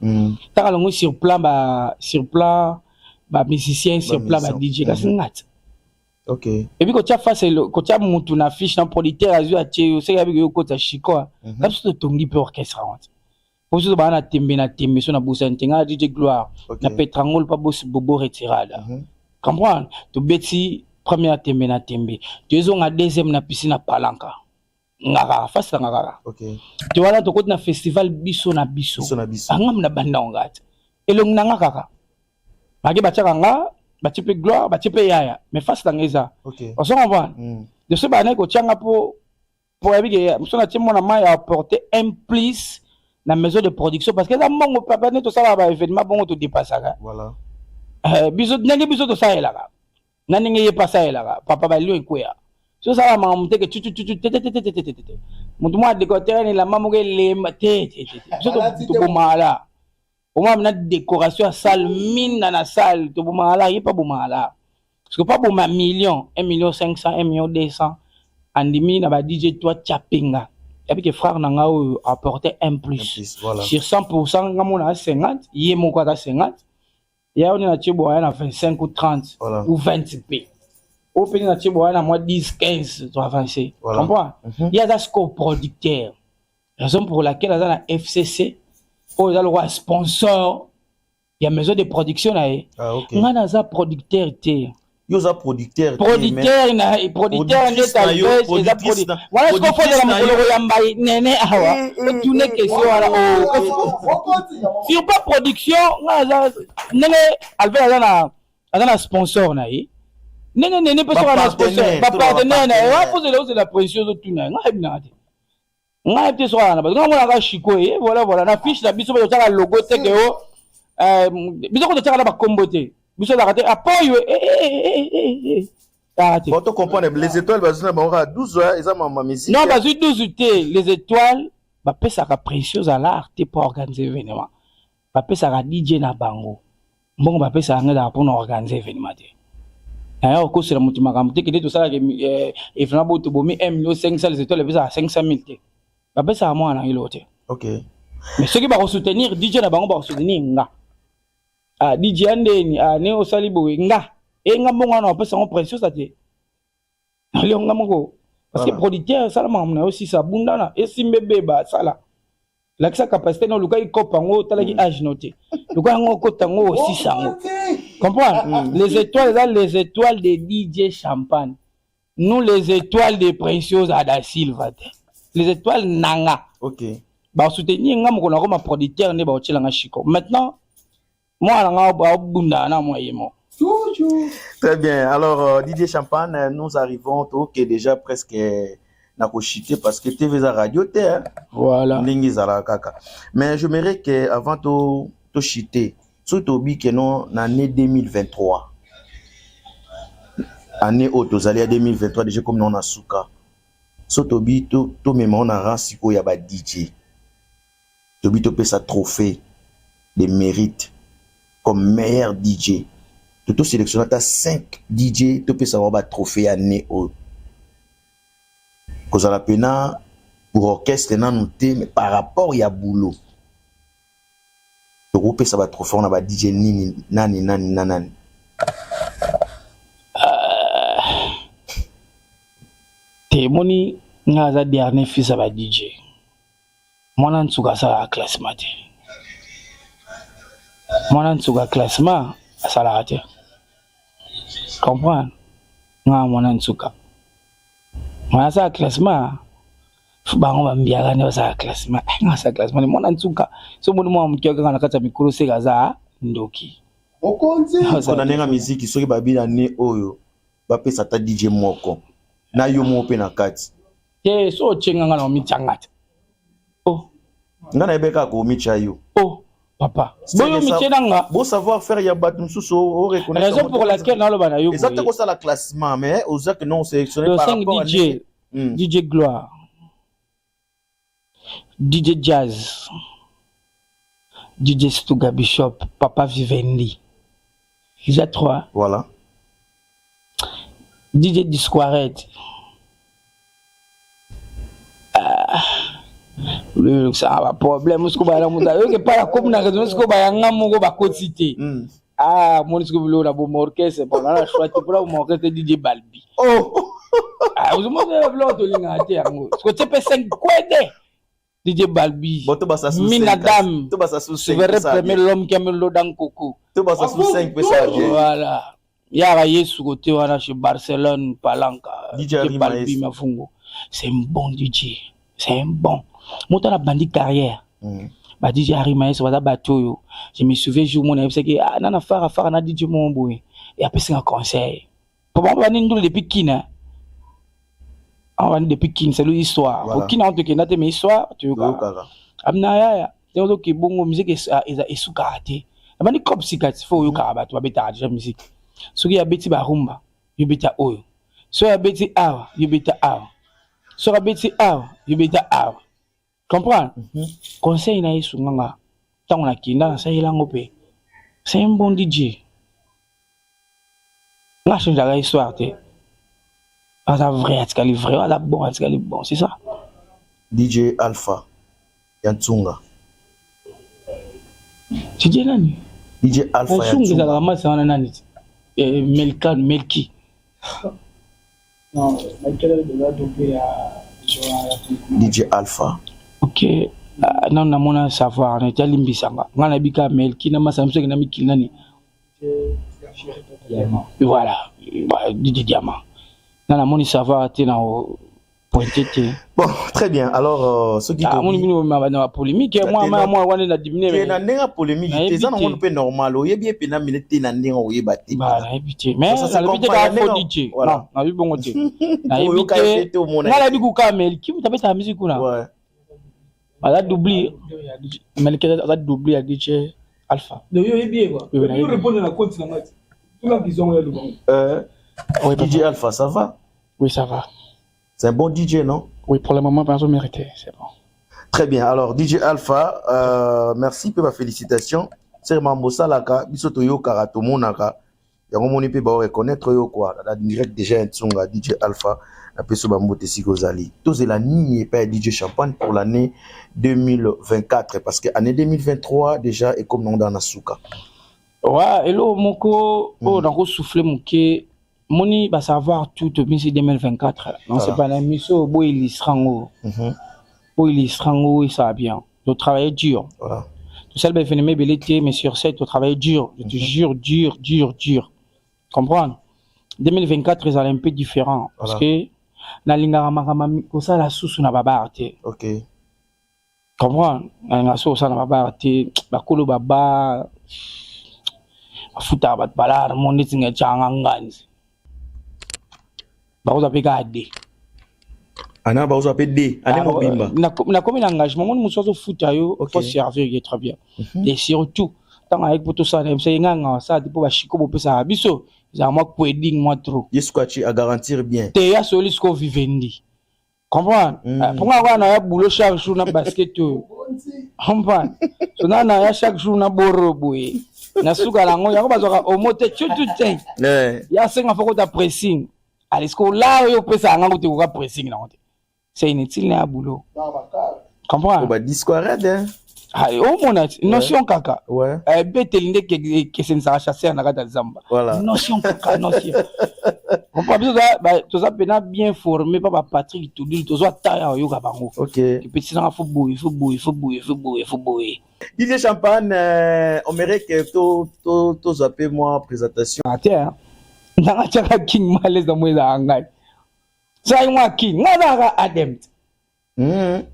taka longo sur plan musicien sur plan DJ kasi ngati OK et puis kotia face kotia mutu na fiche na producteur azu atie yo seka biko kota chiko kasi to tongi pe orchestre ante pour ça bana tembe na tembe so na bosani tenga DJ Gloire na Petrangol pa bobo retirada comprendre to beti première tembe na tembe deuxième na piscine na Palanca ngaka face ngaka. OK. Tu vois là to côté na festival biso na biso. Angam na banda ngata. Elong na ngaka. Magi bachaka nga, bachipe gloire, bachipe yaya. Mais face na ngeza. OK. On se comprend. De ce bané ko tianga pour abige, so na timo na mai apporter un plus na maison de production parce que là mongo papa ne to sala ba événement bongo to dépassaka. Voilà. Biso nange biso to sa elaka. Nange ye passa elaka. Papa ba liyo ikoya. So ça va m'amener que tu moi décorer ni la maman les tout bomala au moins na décoration à salle mine dans la salle tout bomala il pas bomala parce que pas bon ma million 1,500,000 1,200,000 andimi na ba DJ toi chapinga et puis que frère nanga apporter un plus voilà. Sur 100% ngamona à 50 yé mon quoi à 50 ya on a tibo à 25 ou 30 voilà. Ou 20 p. Au pays na tibo à moi 10 15 tu avancer. Voilà. Comprends? Il y a des coproducteurs. Raison pour laquelle dans la FCC pour le roi sponsor il y a maison de production là. Ah OK. On a des producteurs té. Yoza producteur na producteur ngeta yes eza producteur voilà ce qu'on fait de la mokolo yamba nene awa tu ne question ala sur pas production ngaza nene alve azana sponsor na yi nene peut sur un sponsor ba partenaire na wa poser la pression de tout na ngaibna ate ngaibte sur na ba ngomona ka shiko voilà na fiche na biso ba tala logo te ke o biso ko tala ba kombote. Monsieur l'arrêté appuie bon tu comprends les étoiles bazina ba 12 ils ont ma musique non bazu 12 té les étoiles ba pesa ka précieuse à l'art pour organiser événement ba pesa ka DJ na bango mbongo ba pesa ngela pour organiser événement té ayo ko sera mutima ka mutiki tout ça que événement bo to bomi 1,500,000 les étoiles pesa 500,000 té ba pesa moi na ilo té. OK. Mais ceux qui va soutenir DJ na bango ba soutenir nga DJ andeni ne osalibo nga nga mbongo na pesa en précieux ate ali nga moko parce que producteur sala mamna aussi sa bunda na esimbebe ba sala la sa capacité no luka ikopango talaki age noté luka ngo kotango aussi sango comprends les étoiles des DJ Champagne nous les étoiles des précieuses à da Silva les étoiles nanga. OK. Ba soutenir nga moko na ko ma producteur ne ba otila nga chiko maintenant. Moi, très bien. Alors, DJ Champagne, nous arrivons au déjà presque nakochité parce que TV za radio terre. Voilà. Mais je m'aimerais que avant to chiter, surtout bi que non l'année 2023. Année haute aux alliés 2023 déjà comme non asuka. Surtout bi to même on a ransiko ya ba DJ. To bi to pesa trophée de mérite. Comme meilleur DJ. Tout sélectionné à 5 DJ, tu peux savoir un trophée à Néo. Cause à la peine pour orchestre, mais par rapport à boulot. Tu peux savoir un trophée, on a un DJ nani. T'es moni, n'a dernier fils à DJ. Moi, n'en suis pas à la classe matin. Moi, je suis classement à Salahate. Comprends? Moi, je suis classement. Je suis classement. Moi, je suis classement. On a une musique qui est babila ne oyo. Bape sata DJ moko. Na yo mo pe na kati. So chenga ngana omichangata. Oh. Ngana ebeka ko omicha yo. Oh. Papa, bon savoir faire ya batum sous au reconnaître. Raison pour laquelle dans le banayo. Exactement ça la classement mais aux que non sélectionné par rapport DJ, DJ Gloire, DJ Jazz, DJ Stuga Bishop, Papa Vivendi. Ils ont 3. Voilà. DJ Disquaret. Ça va problème ce que ba la muta yo ke para comme na raison ce que ba yanga moko ba quotité mon ce que vous la bon orchestre pour la choix pour la orchestre DJ Balbi vous me vlo to linga te yango ce que tu peux 5 kwede DJ Balbi minadam to basa sous 5 c'est vrai premier l'homme qui a mis l'eau dans coco to basa sous 5 pe charger voilà ya ba yesu côté wana chez Barcelone Palanca DJ Arima Balbi Mafungo. C'est un bon DJ. C'est un bon. Moi, dans la bandit carrière. Bah, DJ Arima, ça va bateau. Je me souviens, jour mon ami, c'est que, ah, nana, faire, na DJ mon boy. Et après, c'est un conseil. Pour moi, on va nous depuis Kina. On va depuis Kina, c'est l'histoire. Au Kina, on te connaît, mais histoire, tu vois. Amnaya, c'est un truc qui est bon, musique est sous karaté. La bande comme si il faut que tu vas bêta la musique. Ce qui a bêti rumba, you bêta oyo. Ce qui a bêti awa, you bêta awa. Ce qui a bêti awa, you bêta awa. Comprends? Conseil na yesu nganga. Tant na kinda ça il a ngopé. C'est un bon DJ. Là change la histoire té. Pas la vraie, atikali vrai, la bon, atikali bon, c'est ça. DJ Alpha Yantsunga. Tu dis nani? DJ Alpha Yantsunga la ramasse en nani. Melki. Non, Michael de la doubler à DJ Alpha. Ok. Non, na mona savoir, on était limbisanga. On a bika Melki na masamso na mikil nani. Voilà, DJ Diamant. Non, na moni savoir té na pointé. Bon, très bien. Alors, ce qui ah, mon numéro ma polémique, moi on a diminué. Mais na nenga polémique, t'es ça on peut normal. O yebi pe na minute na nenga o yebati. Bah, na éviter. Mais ça éviter ka fo DJ. Non, na bi bongo té. Na éviter. Na la bi ku ka Melki, tu ta musique là. Ouais. Ala doubler. Melki a doubler à DJ Alpha. Le yo yebi quoi. Yo répondre à la compte na ngati. Tout là qui sont là le DJ Alpha, ça va? Oui, ça va. C'est un bon DJ, non? Oui, pour le moment, pas mérité, c'est bon. Très bien. Alors, DJ Alpha, merci pour ma félicitation. C'est Mambo Salaka, Bisoto Yo Karato Monaka. Yango moni pe ba reconnaître yo quoi. La direct déjà un tsonga DJ Alpha, la peso bambo tesiko zali. Tous la nigne pas DJ Champagne pour l'année 2024 parce que année 2023 déjà est comme non dans Nasuka. Ouais, hello moko, oh dans souffler moké. Moni va savoir tout au 2024. Non, c'est pas la mission. Bon, il sera en haut. Il sera en haut et ça va bien. Je travaille dur. Voilà. Tout ça, le phénomène belleté, mais sur 7, je travaille dur. Je te jure, dur. Comprends? 2024, ils sont un peu différents. Parce que, na linga ramamami, comme ça, la sous na baba arte. Ok. Comprends? Na sous na baba arte, bakolo baba, afuta bat balar, mon netinga changanganzi. Bah, vous avez gardé. Ana, bah, vous avez D. Ana, mobimba. Na comme un engagement, mon monsieur se fout à eux, faut servir, il est très bien. Et surtout, tant avec pour tout ça, c'est un ça, pour chico, pour ça, biso, ça moi, wedding, moi trop. Yesquachi à garantir bien. T'es à solis qu'on vivendi. Comprends? Pour avoir un boulot chaque jour, na basket, comprends? So, na chaque jour, na boroboué. Na souka lango, y'a pas besoin au mot, tu tiens. Y'a 5 fois que t'as pressing. Allez, ce qu'on là, on peut ça, on peut pressing là. C'est inutile à boulot. Comprends? On va disquared, hein? Allez, au moins, notion caca. Ouais. Bételinde que c'est une chasser en agata zamba. Voilà. Notion caca, notion. On peut tout ça, bien formé, papa Patrick, tout dit, tout ça, taille au yoga bango. Ok. Et puis, c'est un faut bouiller. DJ Champagne, on mérite que tout zappé moi présentation. Attends. Nanga chaka king males da mweza angai. Sai mwa king, ngada Adam.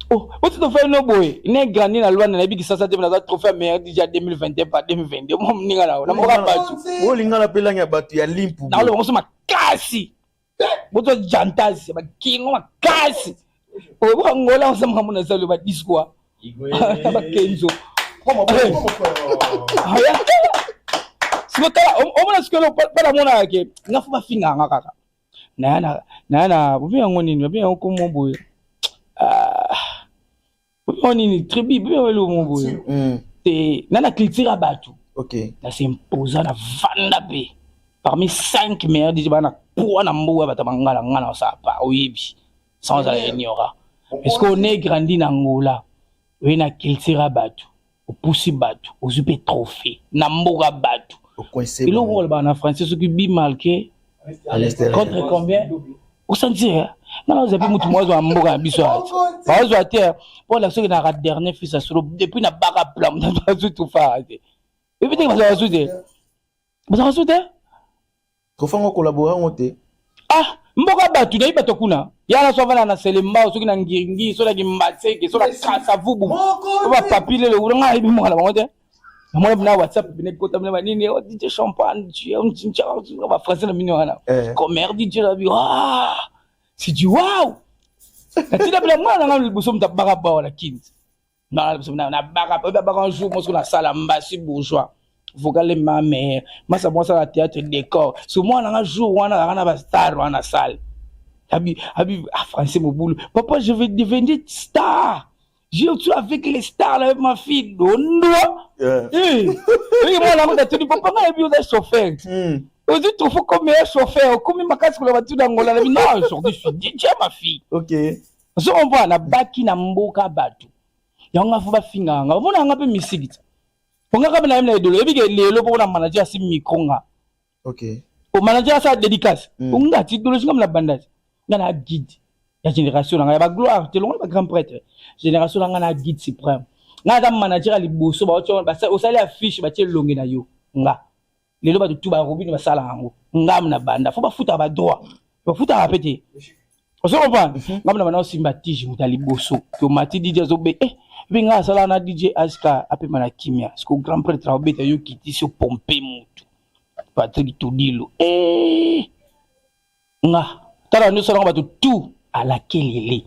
Oh, what to faire no boy? Ne grandi na lwa na bigi sasa te na za trophée meilleur déjà 2021 pas 2022. Mo mninga na mboka batu. Wo linga la pelanga batu ya limpu. Na lo ngosoma kasi. Boto jantazi ba king makasi. Oh, bo ngola ngosoma mona sa lo ba disco. Igwe. Ba kenzo. On a ce que l'on pas la mona ke nga faut pas finga nga kaka na bien ngoni bien ko mon boy on est très bien le mon boy te na culture abatu. OK na s'imposer na vanda pe parmi 5 meilleurs DJ bana pour na mbo ba tabangala ngana sa pa oyebi sans aller ignora est-ce qu'on est grandi na Angola oui na culture abatu au poussi batu au super trophée na mboga batu. Et le rôle en français, ce qui est marqué contre combien? Au sentir, non, vous avez tout le monde à Mboga Bissau. Par exemple, pour la seconde la dernière fille, ça sera depuis la barre à plat, on a tout fait. Et puis, vous avez ajouté. Vous avez ajouté? Comment collaborer on était? Ah, Mboka batu na bato kuna. Yana so vana na selemba so kina ngiringi so la kimbatseke so la kasa vubu. Ba papile le uranga ibi mo la bangote. Moi na WhatsApp bine kota bine nini o DJ champagne on tincha ba français na mino wana. Comme DJ la bi si tu wow. Na tila bile moi na liboso mtabaka ba wala kins. Na liboso na baka ba un jour mo so na sala mbasi bourgeois. Vocal ma mère, moi ça la théâtre décor. Sur moi on a un jour on a un star on a salle. Abi français mon boulot. Papa je vais devenir star. J'ai tout avec les stars avec ma fille. Non. Oui moi là on a tenu papa on a bien chauffeur. Aujourd'hui tu faut comme meilleur chauffeur, comme ma casse la voiture d'Angola. Non, aujourd'hui je suis DJ ma fille. OK. So on va na baki na mboka batu. Ya on a faut ba finga. On a un peu misiki. Ponga kama na idolo ebike lelo pona manager si mikonga. OK. O manager sa dédicace. Ponga ti idolo ngam la bandage. Ngana guide. Ya génération nga ba gloire te longa ba grand prêtre. Génération nga na guide suprême. Nga da manager ali boso ba o sali affiche ba tie longe na yo. Nga. Lelo ba tout ba robine ba sala ngo. Ngam na banda faut ba futa ba droit. Ba futa ba pété. O so comprend. Ngam na bana simba tige mutali boso. Ko mati DJ zo be Binga sala na DJ Aska ape mana kimia. Sko grand prêtre obeta yo kiti so pompe mutu. Patrick Tudilo. Nga. Tala nous sala ba tout à la kelele.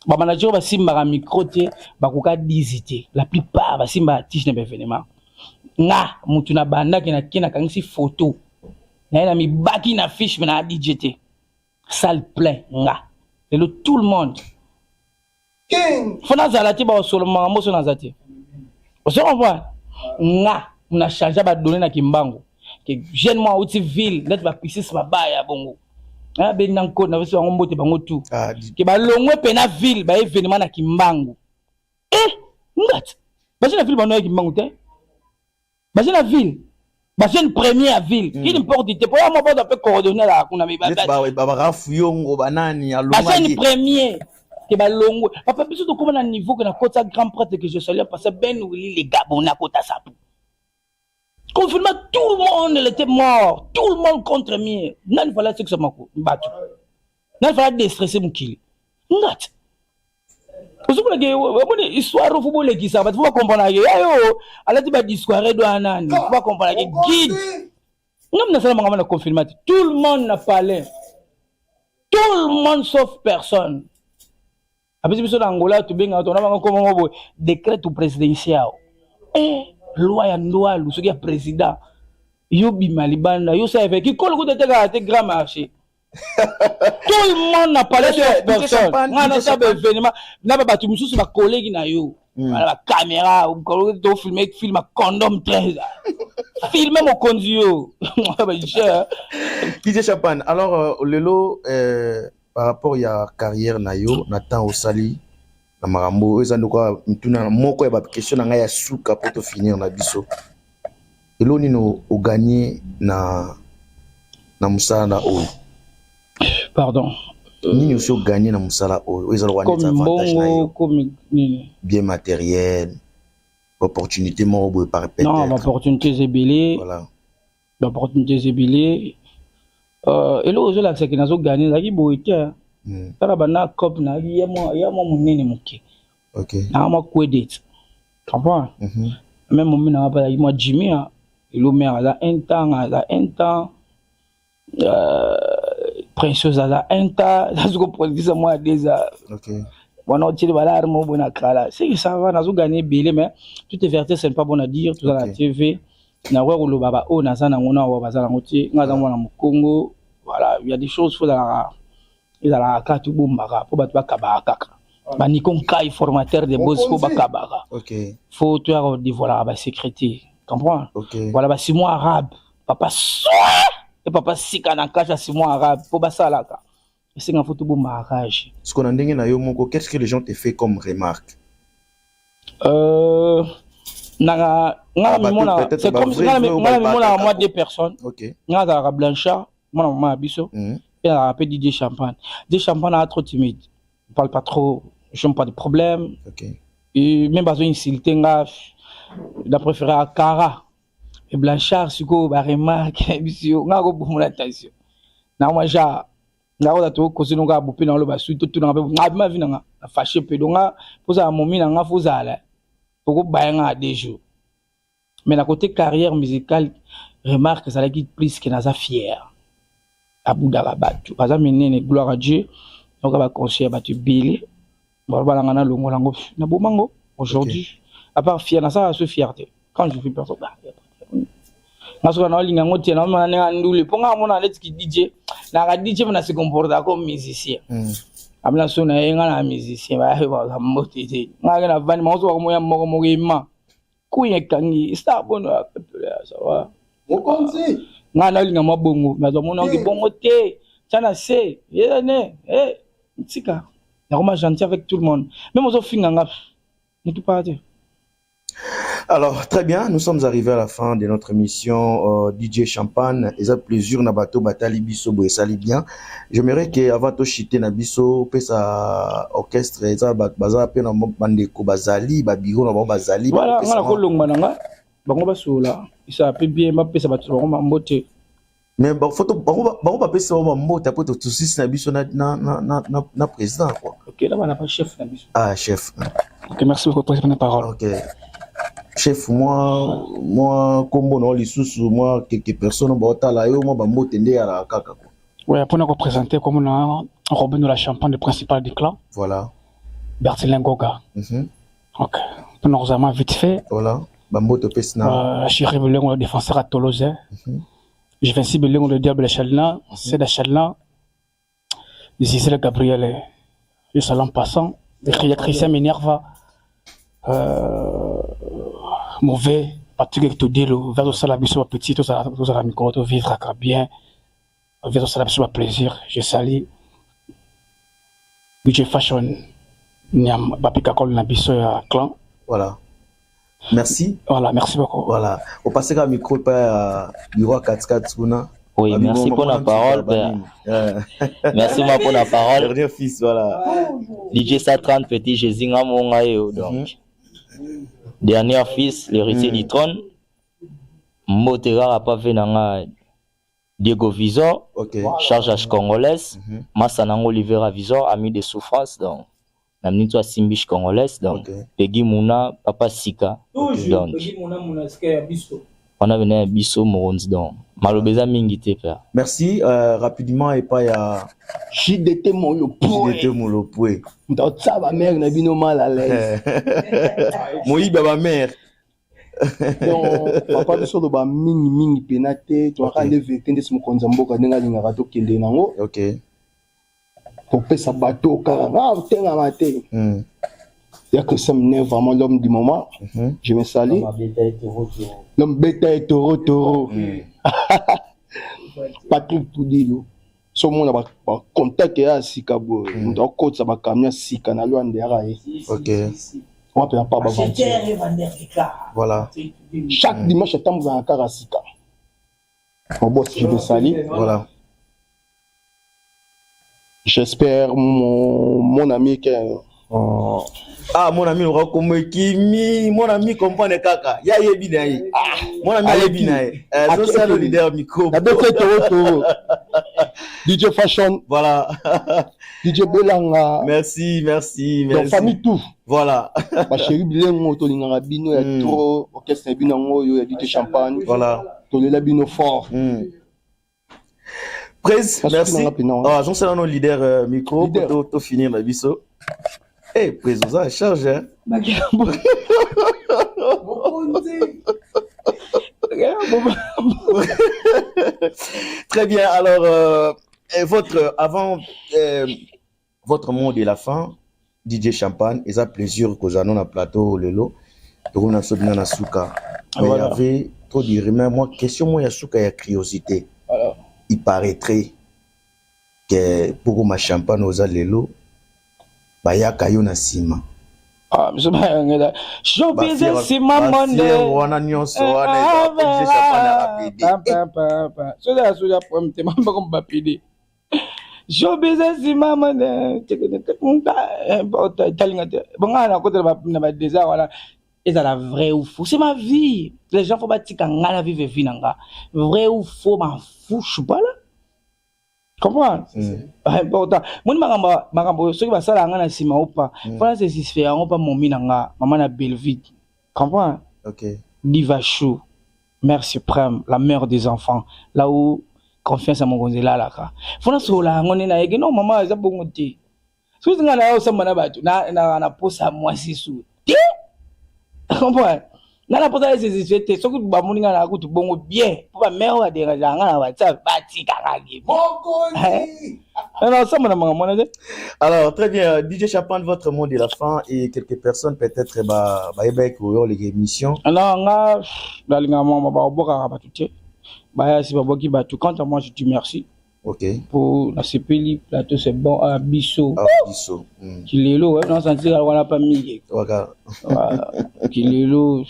Ba manager ba simba ka micro te ba koka dizité. La plupart ba simba artiste na événement. Nga mutu na banda kina kangisi photo. Na mi baki na fiche na DJ te. Salle plein nga. Et tout le monde Fona zalati ba seulement mo sona zati. On se revoit. Nga na changer ba donner na kimbango. Que jeune moi outi ville, net ba piscis ba baya bongo. Ah ben nanko na biso ngombote bango tout. Que ba longwe pena ville ba événement na kimbango. Ngat. Ba jeune ville ba no kimbango te. Ba jeune ville. Ba jeune première ville. Qui n'importe te pour moi pas peu coordonner la kuna mi ba. Ba rafuyongo banani alonga. Ba jeune première. Que balongo papa biso to comme na niveau que na kota grand prêtre que je salue parce que ben oui les gabon na kota ça confirme tout le monde était mort tout le monde contre moi nan fallait que ça mako battu nan fallait déstresser mon kill ngat ozo pour que bonne histoire faut boler qui ça va comprendre yo ala ti ba discoire do anani faut comprendre que guide ngam na sala ngam na confirmer tout le monde n'a parlé tout le monde sauf personne. Après biso na Angola tu benga to na bango comme ngo décret présidentiel. Loi ya ndwa lu soki ya président. Yo bima libanda yo ça fait qui colle ko te te grand marché. Tout le monde n'a parlé de personne. Ngana ça be événement na ba batu mususu ba collègue na yo. Ala ba caméra ou ko to filmer film condom 13. Filmer mon conduit. Ba cher. DJ Champagne, alors lelo par rapport à carrière na yo Nathan Osali na marambo ezando kwa mtuna moko ya question na ya suka pour te finir na biso elo nino o gagner na musala o pardon nini aussi o gagner na musala o ezalo kwa neta avantage na yo comme bien matériel opportunité mo bo par peut-être non opportunité zébélé voilà l'opportunité zébélé et là aux là c'est que nazo gagner la ki boité tala bana cop na ya mo munene muke OK na mo credit comprends même mon na ba moi Jimmy et le maire là un temps Princesse là un temps ça se comprend ça moi déjà OK bon on tire balar mo bona kala c'est que ça va nazo gagner belé mais tout est verté c'est pas bon à dire tout dans la TV na ko lo baba o na sana ngona wa bazala ngoti ngaza mwana mu Congo voilà il y a des choses faut dans la carte bombaka pour battre kabaka ba nikon kai formateur de boss pour bakabaka OK faut tu avoir dévoiler ba sécurité comprends voilà ba 6 mois arabe papa et papa sika na kacha 6 mois arabe pour basalaka c'est un photo bombaka ce qu'on a ndenge na yo moko qu'est-ce que les gens te fait comme remarque c'est comme si moi deux personnes. OK. Nga Blanchard, moi maman biso. Et la rappelle DJ Champagne. DJ Champagne est trop timide. Il parle pas trop, je n'ai pas de problème. OK. Et même pas insulter nga, il a préféré à Kara. Et Blanchard suko ba remarque biso nga ko pour mon attention. Na moi ja nga to ko sino nga bupi na lo ba suite to na nga ma vi na fâché pe donga pour ça momi na nga fozala pour ko ba nga des jours mais la côté carrière musicale remarque ça qui plus que naza fier abouda batu baza menene gloire à Dieu donc ba conseiller batu bilé bon ba nga na longo lango na bomango aujourd'hui à part fier na ça se fierté quand je fais personne nasoka na olinga ngote na mona nga ndule ponga mona let ki DJ na ka DJ na se comporta comme musicien amna so na nga na musicien ba ba mbote te nga na vani mazo ko moya moko moima kuye kangi star bono ça va mokonzi nga na olinga mabongo na zo mona ngi bongo te tana se yene tika na koma gentil avec tout le monde même aux finga nga ne tout pas. Alors, très bien, nous sommes arrivés à la fin de notre émission DJ Champagne. Et ça plaisir na bateau batali biso boye sali bien. J'aimerais que avant to chiter na biso pesa orchestre et ça baza pe na bandeko bazali ba biro na bazali. Voilà, ngala ko longba nanga. Bango basula. Isa pe bien ba pesa bato bango mbote. Mais ba photo bango ba pesa ba mbote après to six na biso na président quoi. OK, là on n'a pas chef na biso. Ah, chef. OK, merci beaucoup pour la parole. OK. Chef, moi, comme on les sous, moi, quelques personnes, moi, m'otende à la kaka. Ouais, pour nous représenter comme on a Robin de la Champagne, le principal du clan. Voilà. Bertilin Goga. Ok. Pour nous remercier vite fait. Voilà. Bambote Pesna. Chéri Beleng, le défenseur à Toulouse. Je vais ainsi Beleng, le diable Chalna. C'est la Chalna. Zizele Gabriel. Le salon passant. Le Christian m'énerve. Mauvais, Patrick Todelo, vers le salabi sur petit, tout ça, la micro, tout vivre bien, vers le salabi sur plaisir, je salue. Budget fashion, Niam, Bapika Kol Nabiso à clan. Voilà. Merci. Voilà, merci beaucoup. Voilà. Au passé à micro, pas Bureau 4-4 Oui, merci pour la parole, père. Merci pour la parole. Dernier fils, voilà. DJ Satran, petit Jésus, donc. Dernier fils, l'héritier du trône. Motera a pas fait Diego Visor, charge H congolaise. Massanango Olivera Visor, ami de souffrance. Donc, Namni toi Simbish congolaise. Donc, Peggy Mouna, Papa Sika. Donc, on a venu à Bisso Moronzi. Donc, Malobeza Mingite, père. Merci. Rapidement, et pas à JDT Molopoué. JDT Molopoué. Dans ça, ma mère n'a pas mal à l'aise. Moïba, ma mère. Donc, papa de solo ba mingi penate, tu as quand même vécu des mokonzambo quand nga linga rato kende nango. OK. Pour faire sa bateau car tenga maté. Il y a que ça me vraiment l'homme du moment. Je me salue. L'homme bêta et taureau. Patrick Toudilo. So mon a contact ya sika bo. On coach ça ba kamia sika na loande ya. OK. On peut pas voilà. Chaque dimanche temps vous en car sika. Mon boss je me salue. Voilà. J'espère mon ami qui Ah, mon ami, on comme Kimi, mon ami comprend les caca. Ya yebinaye. Mon ami yebinaye. C'est le leader micro. La bête Toro. DJ Fashion. Voilà. DJ Belanga. Merci. La famille tout. Voilà. Ma chérie Bilengo, Tolinga Bino, il y a trop. Orchestre Binango, il y a DJ Champagne. Voilà. Tolela Bino fort. Presse, merci. Ah, j'en sais là, nos leaders micro. Pour finir la biseau. Eh, président, ça charge, hein? Très bien, alors, votre mot de la fin, DJ Champagne, et ça plaisir que nous avons un plateau, Lelo, et nous avons un souka. Mais il y avait trop de rumeurs. Moi, question, moi, il y a souka, il y a curiosité. Il paraîtrait que pour ma Champagne, aux Lelo, Baya kayo na sima. Ah, je me showbiz sima monde. Wana nyonso wana DJ Champagne rapide. Soja pomme te mamba comme bapide. Showbiz sima monde. Talinga. Bongana côté na ba désert voilà. Et ça la vrai ou faux. C'est ma vie. Les gens faut pas tika ngala vivre vie nanga. Vrai ou faux, m'en fous, je suis pas là. Comprends? Important. Mon makambo ceux qui va ça là ngana sima ou pas. Voilà c'est si fait on pas mon minanga maman na Belleville. Comprends? OK. Diva Chou, mère suprême, la mère des enfants. Là où confiance à mon gonzela là ka. Fona so la ngone na yeke non maman za bongo te. So ngana o samba na batu na posa moi si sou. Te? Comprends? Nana posa les effets so ku ba moninga na ku bongo bien. Pour ba mère wa déranger ngana wa tsa bati kangaki. Alors, très bien. DJ Chapan, votre mot de la fin et quelques personnes peut-être pour les émissions. Alors, quant à moi, je te remercie. OK. Pour la CPI, plateau, c'est bon. Bisso. Bisso. Kilelo, non, ça ne on n'a pas mis. Kilelo,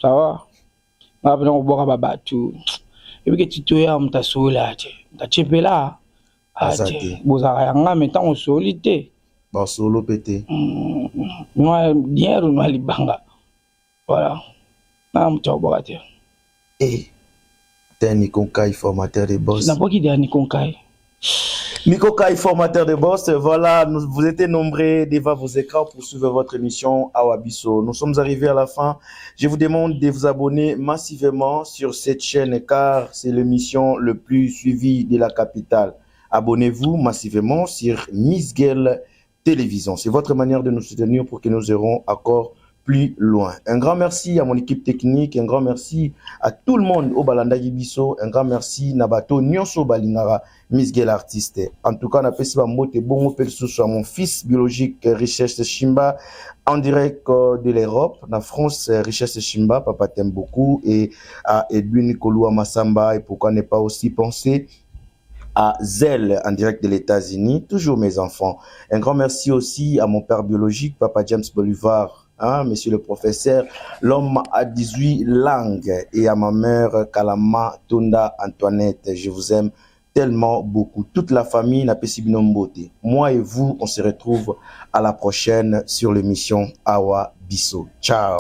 ça va. Après, on boit à Batou. Et puis, tu te as un tasso là. Tu as là. Vous avez maintenant en solité. Bon, solo pété. Moi, bien, on va libanga. Voilà. Et t'es Nico Kai, formateur de boss. N'a pas qui dit Nico Kai. Nico Kai, formateur de boss. Voilà, vous êtes nombreux devant vos écrans pour suivre votre émission Awa Bisso. Nous sommes arrivés à la fin. Je vous demande de vous abonner massivement sur cette chaîne car c'est l'émission le plus suivie de la capitale. Abonnez-vous massivement sur Miss Girl Télévision. C'est votre manière de nous soutenir pour que nous irons encore plus loin. Un grand merci à mon équipe technique, un grand merci à tout le monde au Balanda Bisso, un grand merci Nabato Nyonso Balingara, Miss Girl artiste. En tout cas, on a fait ça moté bon à mon fils biologique Richesse Chimba en direct de l'Europe, la France Richesse Chimba, papa t'aime beaucoup, et à Edwin Koloua Massamba, et pourquoi ne pas aussi penser à Zelle en direct de l'États-Unis, toujours mes enfants. Un grand merci aussi à mon père biologique, papa James Bolivar, monsieur le professeur, l'homme à 18 langues, et à ma mère Kalama Tunda Antoinette. Je vous aime tellement beaucoup. Toute la famille n'a pas si bien beauté. Moi et vous, on se retrouve à la prochaine sur l'émission Awa Bisso. Ciao.